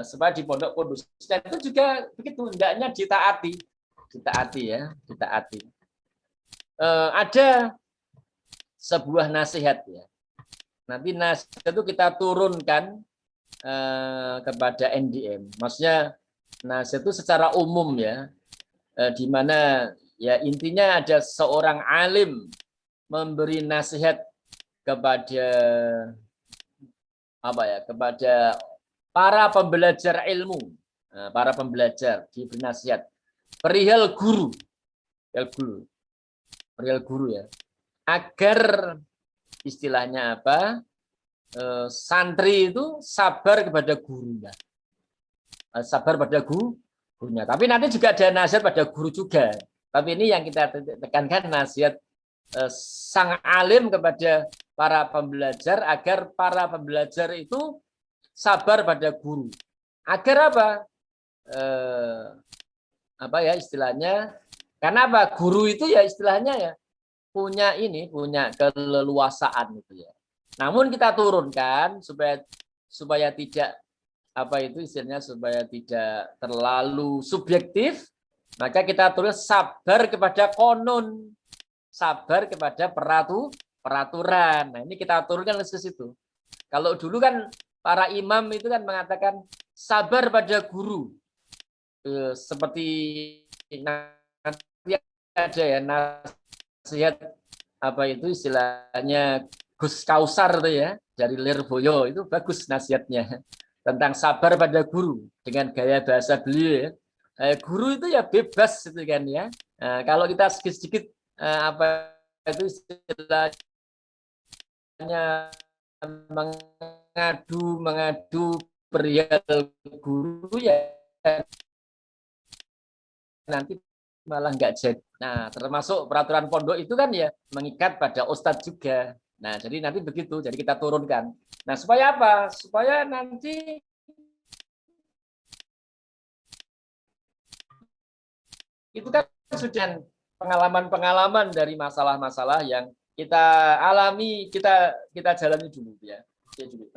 supaya di pondok kondusif. Dan itu juga begitu, hendaknya ditaati ya. Ada sebuah nasihat ya. Nanti nasihat itu kita turunkan kepada NDM. Maksudnya nasihat itu secara umum ya, di mana ya intinya ada seorang alim memberi nasihat kepada apa ya, kepada para pembelajar ilmu, para pembelajar diberi nasihat perihal guru, perihal guru ya, agar istilahnya apa, santri itu sabar kepada gurunya, sabar pada gurunya. Tapi nanti juga ada nasihat pada guru juga. Tapi ini yang kita tekankan, nasihat sang alim kepada para pembelajar agar para pembelajar itu sabar pada guru. Agar apa ya istilahnya? Karena apa? Guru itu ya istilahnya ya punya keleluasaan gitu ya. Namun kita turunkan supaya tidak apa itu istilahnya, supaya tidak terlalu subjektif, maka kita tulis sabar kepada konon, sabar kepada peraturan. Nah, ini kita turunkan ke situ. Kalau dulu kan para imam itu kan mengatakan sabar pada guru. Seperti nanti ada ya nasihat apa itu istilahnya Gus Kausar itu ya dari Lirboyo, itu bagus nasihatnya tentang sabar pada guru dengan gaya bahasa beliau. Guru itu ya bebas itu kan ya. Nah, kalau kita sedikit-sedikit apa itu istilahnya mengadu perihal guru ya nanti malah nggak jadi. Nah, termasuk peraturan pondok itu kan ya mengikat pada ustadz juga. Nah, jadi nanti begitu. Jadi kita turunkan. Nah, supaya apa? Supaya nanti itu kan sudah pengalaman-pengalaman dari masalah-masalah yang kita alami, kita jalani dulu ya.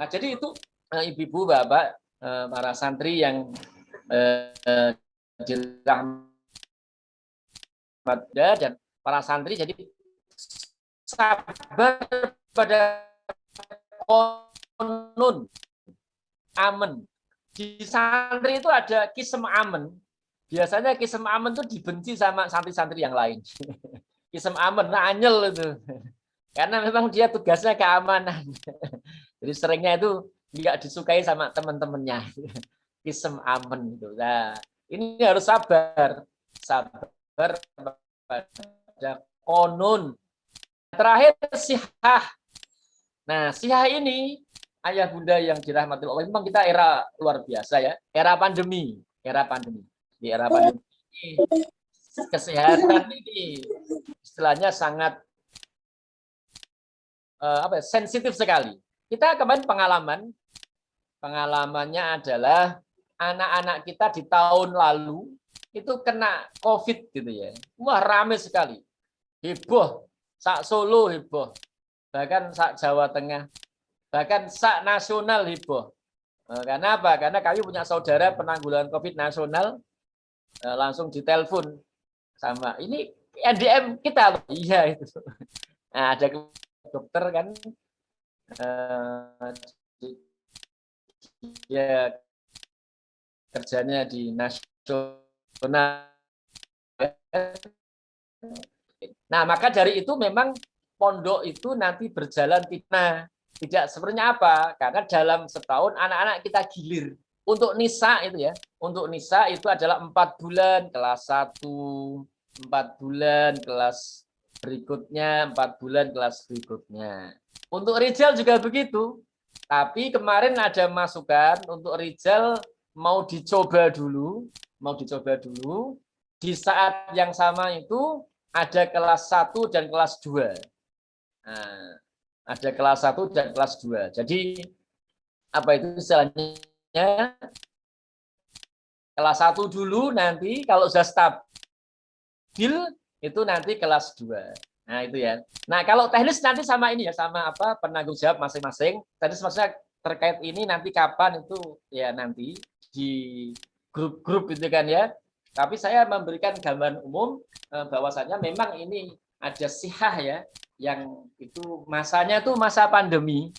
Nah, jadi itu ibu-ibu, bapak, para santri yang dirahmati dan para santri, jadi sabar pada konun amen. Di santri itu ada kisem amen. Biasanya kisem amen itu dibenci sama santri-santri yang lain. Kisem amen, nah anyel itu. Karena memang dia tugasnya keamanan. Jadi seringnya itu nggak disukai sama teman-temannya. Kisem amen itu. Nah, ini harus sabar. Sabar pada konun. Terakhir sihah. Nah, sihah ini ayah bunda yang dirahmati Allah, memang kita era luar biasa ya, era pandemi. Di era pandemi ini, kesehatan ini istilahnya sangat sensitif sekali. Kita kemarin pengalamannya adalah anak-anak kita di tahun lalu itu kena COVID gitu ya. Wah, ramai sekali. Heboh, sak Solo heboh. Bahkan sak Jawa Tengah. Bahkan sak nasional heboh. Karena apa? Karena kami punya saudara penanggulangan COVID nasional, langsung ditelepon sama ini NDM kita. Iya itu. Nah, ada dokter kan, ya kerjanya di nasional. Nah, maka dari itu memang pondok itu nanti berjalan tidak sebenarnya apa? Karena dalam setahun anak-anak kita gilir. Untuk nisa itu ya, untuk nisa itu adalah 4 bulan kelas 1, 4 bulan kelas berikutnya, 4 bulan kelas berikutnya. Untuk rijal juga begitu. Tapi kemarin ada masukan untuk rijal mau dicoba dulu. Di saat yang sama itu ada kelas 1 dan kelas 2. Nah, ada kelas 1 dan kelas 2. Jadi apa itu istilahnya? Kelas 1 dulu, nanti kalau sudah stabil itu nanti kelas 2. Nah, itu ya. Nah, kalau teknis nanti sama ini ya, sama apa penanggung jawab masing-masing. Tadi maksudnya terkait ini nanti kapan itu ya nanti di grup-grup itu kan ya. Tapi saya memberikan gambaran umum bahwasannya memang ini ada sihah ya, yang itu masanya itu masa pandemi.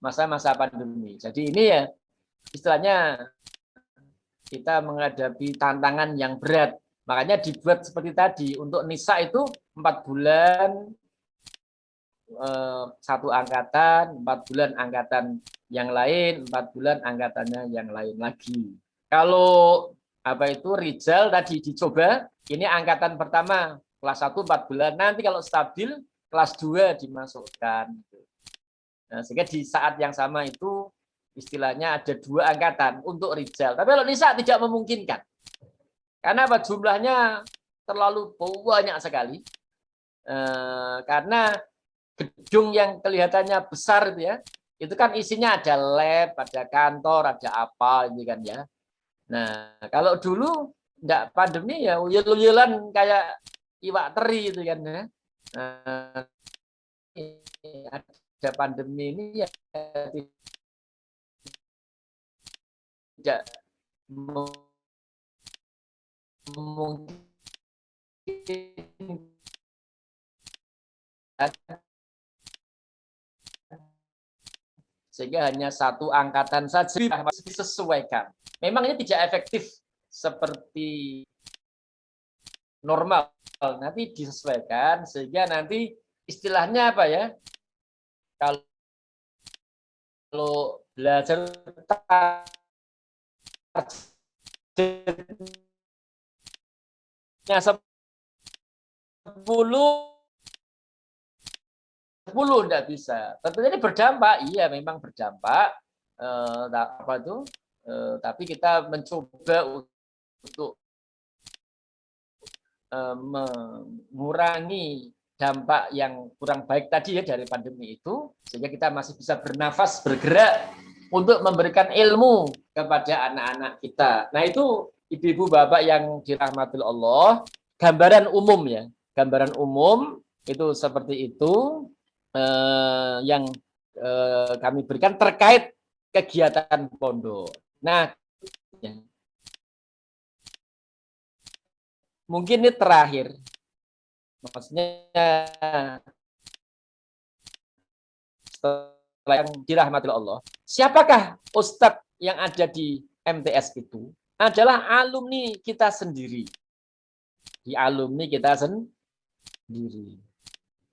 Masa pandemi. Jadi ini ya istilahnya kita menghadapi tantangan yang berat. Makanya dibuat seperti tadi, untuk nisa itu 4 bulan satu angkatan, 4 bulan angkatan yang lain, 4 bulan angkatannya yang lain lagi. Kalau Rijal tadi dicoba, ini angkatan pertama kelas 1 4 bulan, nanti kalau stabil kelas 2 dimasukkan. Nah, sehingga di saat yang sama itu istilahnya ada 2 angkatan untuk Rijal. Tapi kalau nisa tidak memungkinkan. Karena apa? Jumlahnya terlalu banyak sekali. Karena gedung yang kelihatannya besar itu kan isinya ada lab, ada kantor, ada apa ini kan ya. Nah, kalau dulu enggak pandemi ya uyel-uyelan kayak iwak teri itu kan ya. Nah, ada pandemi ini ya tidak memungkinkan sehingga hanya 1 angkatan saja masih disesuaikan. Memang ini tidak efektif seperti normal, nanti disesuaikan sehingga nanti istilahnya apa ya? Kalau belajar targetnya 10 enggak bisa. Tentunya ini berdampak, iya memang berdampak. Tapi kita mencoba untuk mengurangi dampak yang kurang baik tadi ya dari pandemi itu, sehingga kita masih bisa bernafas, bergerak untuk memberikan ilmu kepada anak-anak kita. Nah itu ibu-ibu bapak yang dirahmati Allah, gambaran umum ya, gambaran umum itu seperti itu yang kami berikan terkait kegiatan pondok. Nah, ya. Mungkin ini terakhir. Maksudnya setelah yang dirahmati Allah, siapakah ustadz yang ada di MTS itu? Adalah alumni kita sendiri. Di alumni kita sendiri.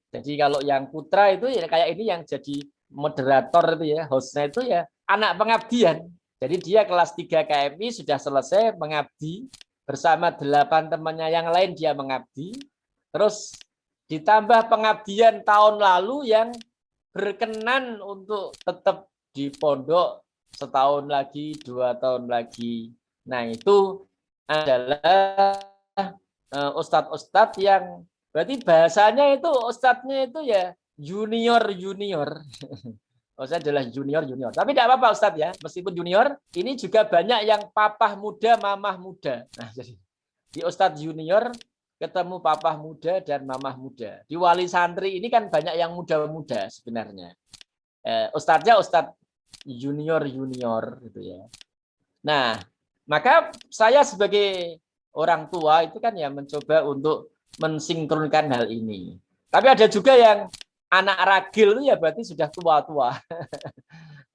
Jadi kalau yang putra itu ya kayak ini yang jadi moderator itu ya, hostnya itu ya anak pengabdian. Jadi dia kelas 3 KMI sudah selesai mengabdi bersama 8 temannya yang lain dia mengabdi. Terus ditambah pengabdian tahun lalu yang berkenan untuk tetap di pondok setahun lagi, 2 tahun lagi. Nah itu adalah ustadz-ustadz yang berarti bahasanya itu ustadznya itu ya junior. Ustadz adalah junior. Tapi tidak apa-apa Ustadz ya, meskipun junior, ini juga banyak yang papah muda, mamah muda. Nah, jadi di Ustadz junior ketemu papah muda dan mamah muda. Di wali santri ini kan banyak yang muda-muda sebenarnya. Ustadznya Ustadz junior gitu ya. Nah, maka saya sebagai orang tua itu kan ya mencoba untuk mensinkronkan hal ini. Tapi ada juga yang anak ragil itu ya berarti sudah tua-tua.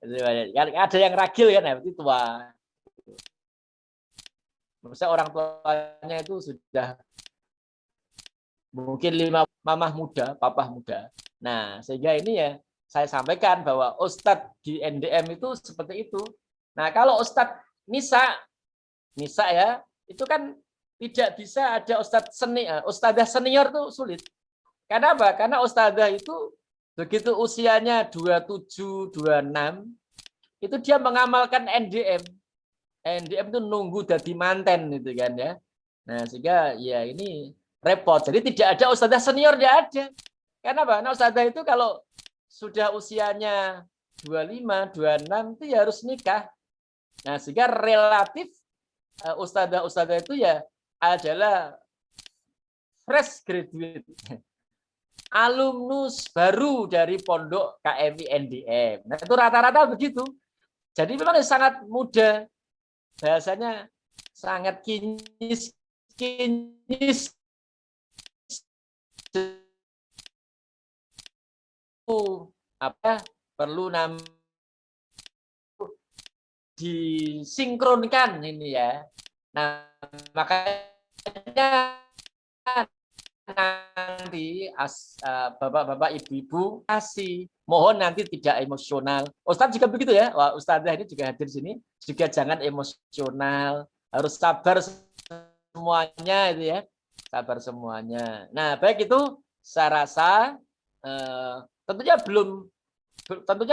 Ada yang ragil kan ya berarti tua. Maksudnya orang tuanya itu sudah mungkin 5 mamah muda, papah muda. Nah, sehingga ini ya saya sampaikan bahwa ustadz di NDM itu seperti itu. Nah, kalau ustadz Nisa ya, itu kan tidak bisa ada ustadzah senior tuh sulit. Karena apa? Karena ustadzah itu begitu usianya 27, 26, itu dia mengamalkan NDM. NDM itu nunggu jadi manten gitu kan ya. Nah, sehingga ya ini repot. Jadi tidak ada ustadzah senior, tidak ada. Kenapa? Karena ustadzah itu kalau sudah usianya 25, 26 itu ya harus nikah. Nah, sehingga relatif ustadzah itu ya adalah fresh graduate. Alumnus baru dari pondok KMI NDM. Nah, itu rata-rata begitu. Jadi memang sangat muda. Bahasanya sangat kinyis perlu disinkronkan ini ya. Nah, makanya nanti bapak-bapak, ibu-ibu kasih mohon nanti tidak emosional. Ustadz juga begitu ya. Wah, Ustadzah ini juga hadir di sini. Juga jangan emosional, harus sabar semuanya itu ya. Sabar semuanya. Nah, baik itu saya rasa tentunya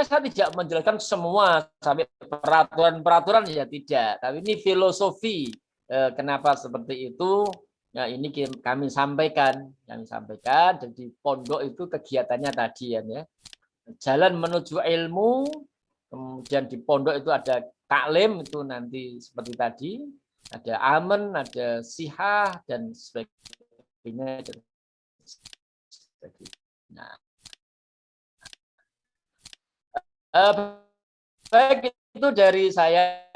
saya tidak menjelaskan semua sampai peraturan-peraturan ya tidak. Tapi ini filosofi kenapa seperti itu. Ya ini kami sampaikan. Jadi pondok itu kegiatannya tadi ya. Jalan menuju ilmu, kemudian di pondok itu ada taklim itu nanti seperti tadi, ada amen, ada sihah dan sebagainya. Nah, baik itu dari saya.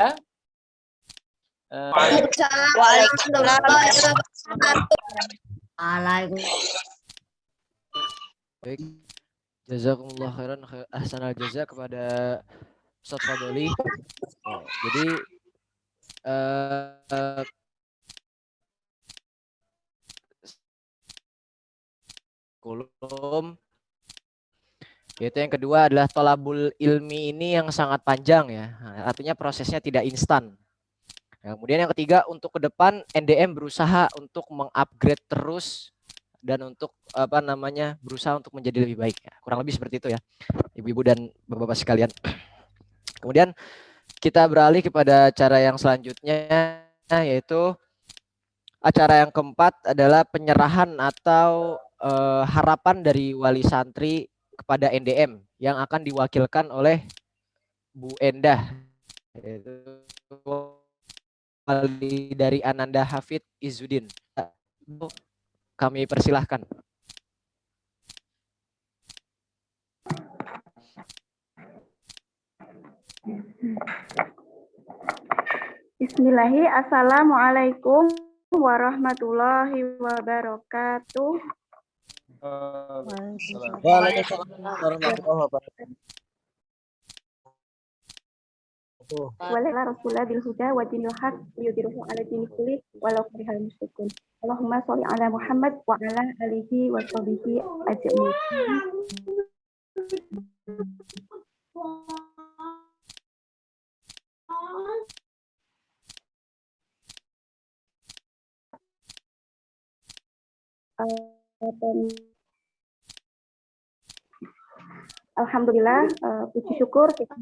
Baik, jazakumullah khairan, ahsanal jaza kepada Ustadz Fadoli. Jadi kurikulum, yaitu yang kedua adalah tolabul ilmi ini yang sangat panjang ya, artinya prosesnya tidak instan. Kemudian yang ketiga, untuk ke depan NDM berusaha untuk mengupgrade terus dan untuk berusaha untuk menjadi lebih baik. Kurang lebih seperti itu ya, ibu-ibu dan bapak-bapak sekalian. Kemudian kita beralih kepada acara yang selanjutnya, yaitu acara yang keempat adalah penyerahan atau harapan dari wali santri kepada NDM yang akan diwakilkan oleh Bu Endah, yaitu wali dari Ananda Hafid Izzuddin. Kami persilahkan. Bismillahirrahmanirrahim. Assalamualaikum warahmatullahi wabarakatuh. Waalaikumsalam warahmatullahi wabarakatuh. Wala rasulullah bil huda wa dinil haq yudhiruhu ala dini kulli walau karihal musyrikun. Allahumma sholli ala Muhammad wa ala alihi wa sahbihi ajmain. Alhamdulillah, puji syukur kita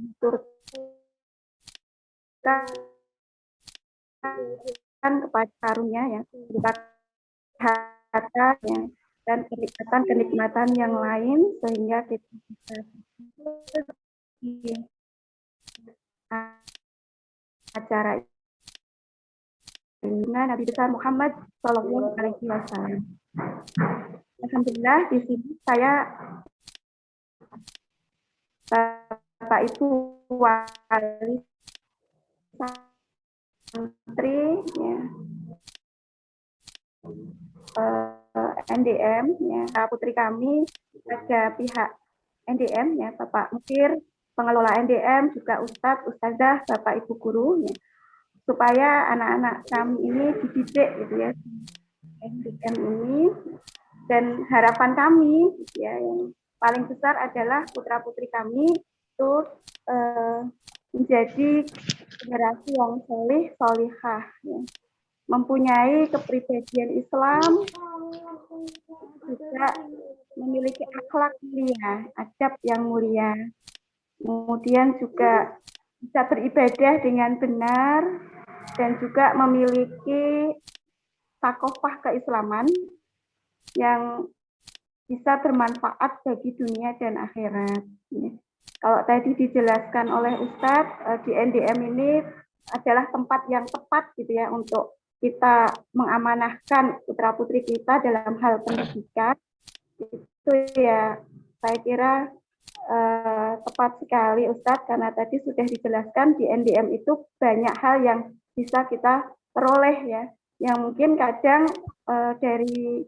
kan kepada karunia ya, kesehatan dan kenikmatan yang lain sehingga kita bisa acara ini Nabi besar Muhammad Shallallahu Alaihi Wasallam. Alhamdulillah di sini saya Bapak Ibu wali santri ya, NDM ya, putri kami ada pihak NDM ya, Bapak Mukir, pengelola NDM, juga Ustadz, Ustazah, Bapak Ibu guru ya, supaya anak-anak kami ini dididik gitu ya, NDM ini, dan harapan kami ya yang paling besar adalah putra-putri kami itu menjadi generasi yang solih, solihah ya, mempunyai kepribadian Islam, juga memiliki akhlak mulia, adab yang mulia, kemudian juga bisa beribadah dengan benar dan juga memiliki takofah keislaman yang bisa bermanfaat bagi dunia dan akhirat. Kalau tadi dijelaskan oleh Ustadz, di NDM ini adalah tempat yang tepat gitu ya untuk kita mengamanahkan putra-putri kita dalam hal pendidikan. Itu ya saya kira tepat sekali Ustadz, karena tadi sudah dijelaskan di NDM itu banyak hal yang bisa kita peroleh ya, yang mungkin kadang dari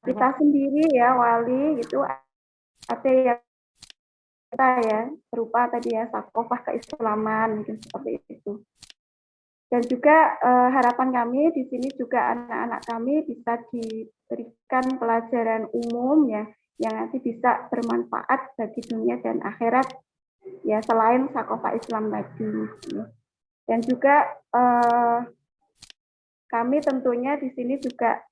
kita sendiri ya wali gitu ada yang kita ya, berupa tadi ya sakofah keislaman mungkin seperti itu. Dan juga harapan kami di sini juga anak-anak kami bisa diberikan pelajaran umum ya, yang nanti bisa bermanfaat bagi dunia dan akhirat ya, selain sakofah Islam tadi. Ya. Dan juga kami tentunya di sini juga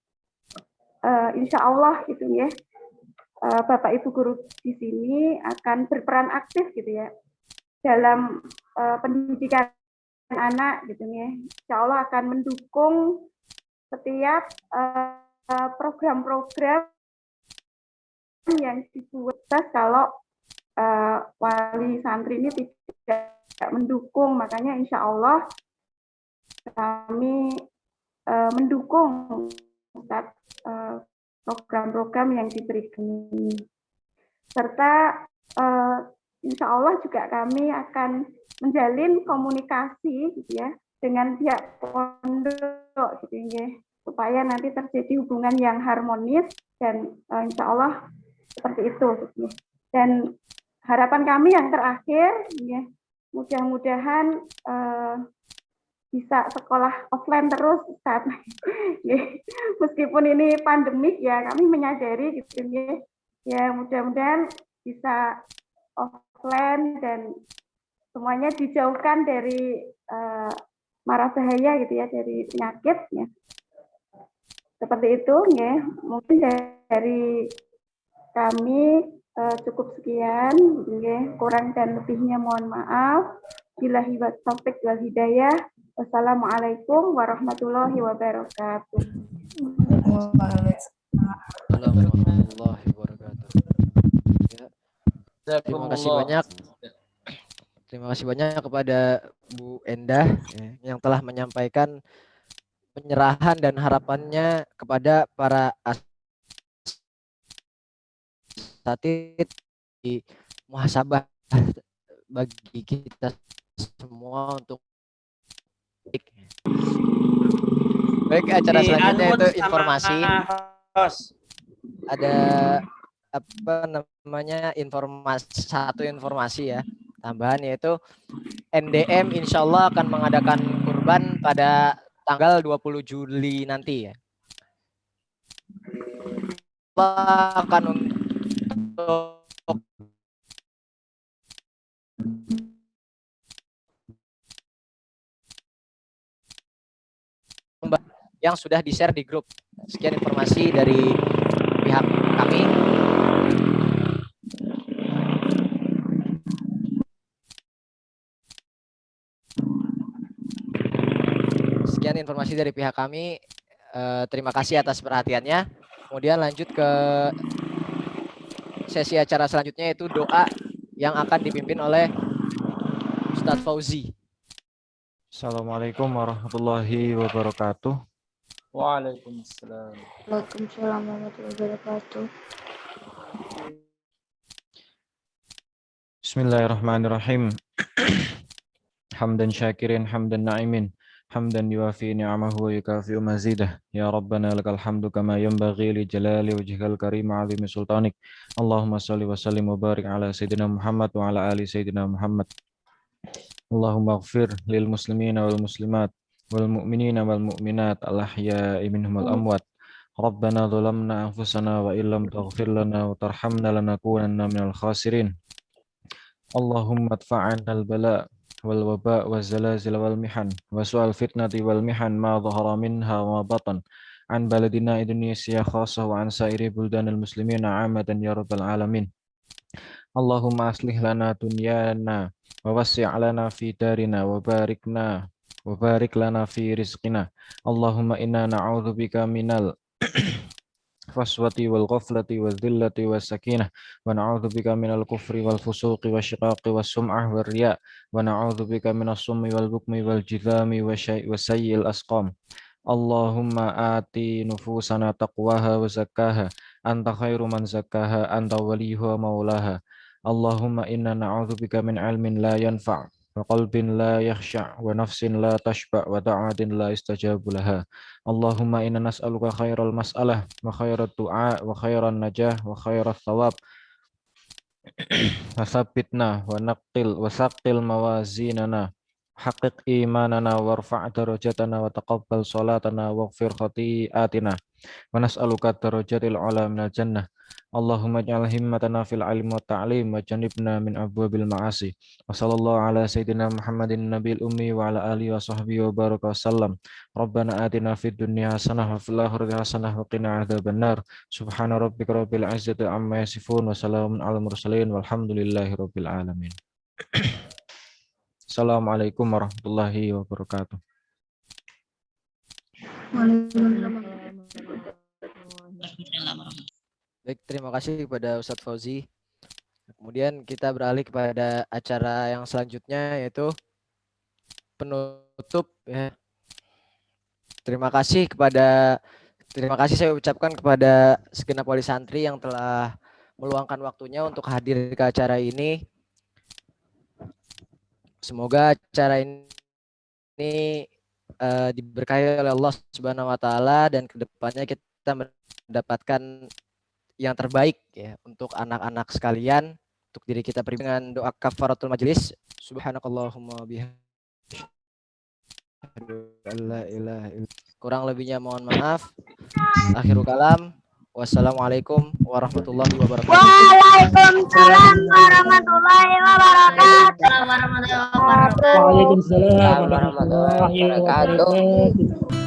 insya Allah gitu ya, Bapak Ibu guru di sini akan berperan aktif gitu ya dalam pendidikan anak gitu ya. Insya Allah akan mendukung setiap program-program yang dibuat kalau wali santri ini tidak mendukung. Makanya insya Allah kami mendukung program-program yang diberikan ini. Serta insya Allah juga kami akan menjalin komunikasi gitu ya dengan pihak pondok gitu ya, supaya nanti terjadi hubungan yang harmonis dan insya Allah seperti itu gitu ya. Dan harapan kami yang terakhir ya, mudah-mudahan bisa sekolah offline terus Ustaz. Meskipun ini pandemik ya, kami menyadari gitu ya. Ya mudah-mudahan bisa offline dan semuanya dijauhkan dari mara bahaya gitu ya, dari penyakit ya. Seperti itu ya. Mungkin dari kami cukup sekian ya. Kurang dan lebihnya mohon maaf. Billahi wa taufiq wal hidayah. Wassalamualaikum warahmatullahi wabarakatuh. Warahmatullahi wabarakatuh. Ya, terima kasih banyak. Terima kasih banyak kepada Bu Endah ya, yang telah menyampaikan penyerahan dan harapannya kepada para asatid di muhasabah bagi kita semua untuk baik. Acara selanjutnya itu informasi. Ada apa namanya satu informasi ya tambahan, yaitu NDM insya Allah akan mengadakan kurban pada tanggal 20 Juli nanti ya. Akan untuk yang sudah di-share di grup. Sekian informasi dari pihak kami. Sekian informasi dari pihak kami. Terima kasih atas perhatiannya. Kemudian lanjut ke sesi acara selanjutnya, yaitu doa yang akan dipimpin oleh Ustadz Fauzi. Assalamualaikum warahmatullahi wabarakatuh. Waalaikumsalam. Waalaikumsalam warahmatullahi wabarakatuh. Bismillahirrahmanirrahim. Hamdan syakirin, hamdan na'imin, hamdan yuafi ni'amahu wa yukafi'u mazidah. Ya Rabbana lakal hamdu kama yanbaghi li jalali wajhikal karim azimi sultanik. Allahumma salli wa sallim wa barik ala Sayyidina Muhammad wa ala ali Sayyidina Muhammad. Allahumma ighfir lil muslimina wal muslimat wal mu'minina wal mu'minat al-ahya'i minhum wal amwat. Rabbana zalamna anfusana wa illam taghfir lana wa tarhamna lanakunanna minal khasirin. Allahumma adfa'anna al-bala wal waba wal zalazil wal mihan wa su'al fitnati wal mihan ma dhahara minha wa batan an baladina Indonesia khasah wa an sairi buldanil muslimina amatan ya rabbal alamin. Allahumma aslih lana dunyana wa wassi' lana fi darina wa barik lana fi rizqina. Allahumma inna na'udzubika minal faswati wal ghaflati wal dhillati was sakinah wa na'udzubika minal kufri wal fusuqi wasyiqaqi was sum'ah war riya wa na'udzubika minas summi wal bukmi wal jidhami wa sayyi'il asqam. Allahumma ati nufusana taqwaha wa zakkaha anta khairu man zakkaha anta waliyuha maulaha. Allahumma inna na'udzubika min ilmin la yanfa' wa qalbin la yakhsha' wa nafsin la tashba' wa da'watin la istajabu laha. Allahumma inna nas'aluka khairal mas'alah wa khairat du'a wa khairan najah wa khairat thawab Wasabbitna wa naqil wa saqqil mawazinana haqiq imanana warfa' darajatana wa taqabbal salatana waghfir khati'atina wa nas'aluka darajatil ula minal jannah. Allahumma ij'al himmatana fil ilmi wat ta'lim wa janibna min abwabil ma'asi. Wa sallallahu ala sayyidina Muhammadin nabiyil ummi wa ala alihi wa sahbihi wa baraka wasallam. Rabbana atina fid dunya hasanah wa fil akhirati hasanah wa qina adzabannar. Subhana rabbika rabbil izzati amma yasifun wa salamun alal mursalin walhamdulillahi rabbil alamin. Assalamualaikum warahmatullahi wabarakatuh. Baik, terima kasih kepada Ustadz Fauzi. Kemudian kita beralih kepada acara yang selanjutnya, yaitu penutup ya. Terima kasih saya ucapkan kepada segenap wali santri yang telah meluangkan waktunya untuk hadir ke acara ini. Semoga acara ini diberkahi oleh Allah Subhanahu wa taala dan kedepannya kita mendapatkan yang terbaik ya untuk anak-anak sekalian, untuk diri kita pribadi dengan doa kafaratul majelis. Subhanakallahumma bihamdika. Kurang lebihnya mohon maaf. Akhirul kalam. Wassalamualaikum warahmatullahi wabarakatuh. Waalaikumsalam warahmatullahi wabarakatuh. Waalaikumsalam warahmatullahi wabarakatuh.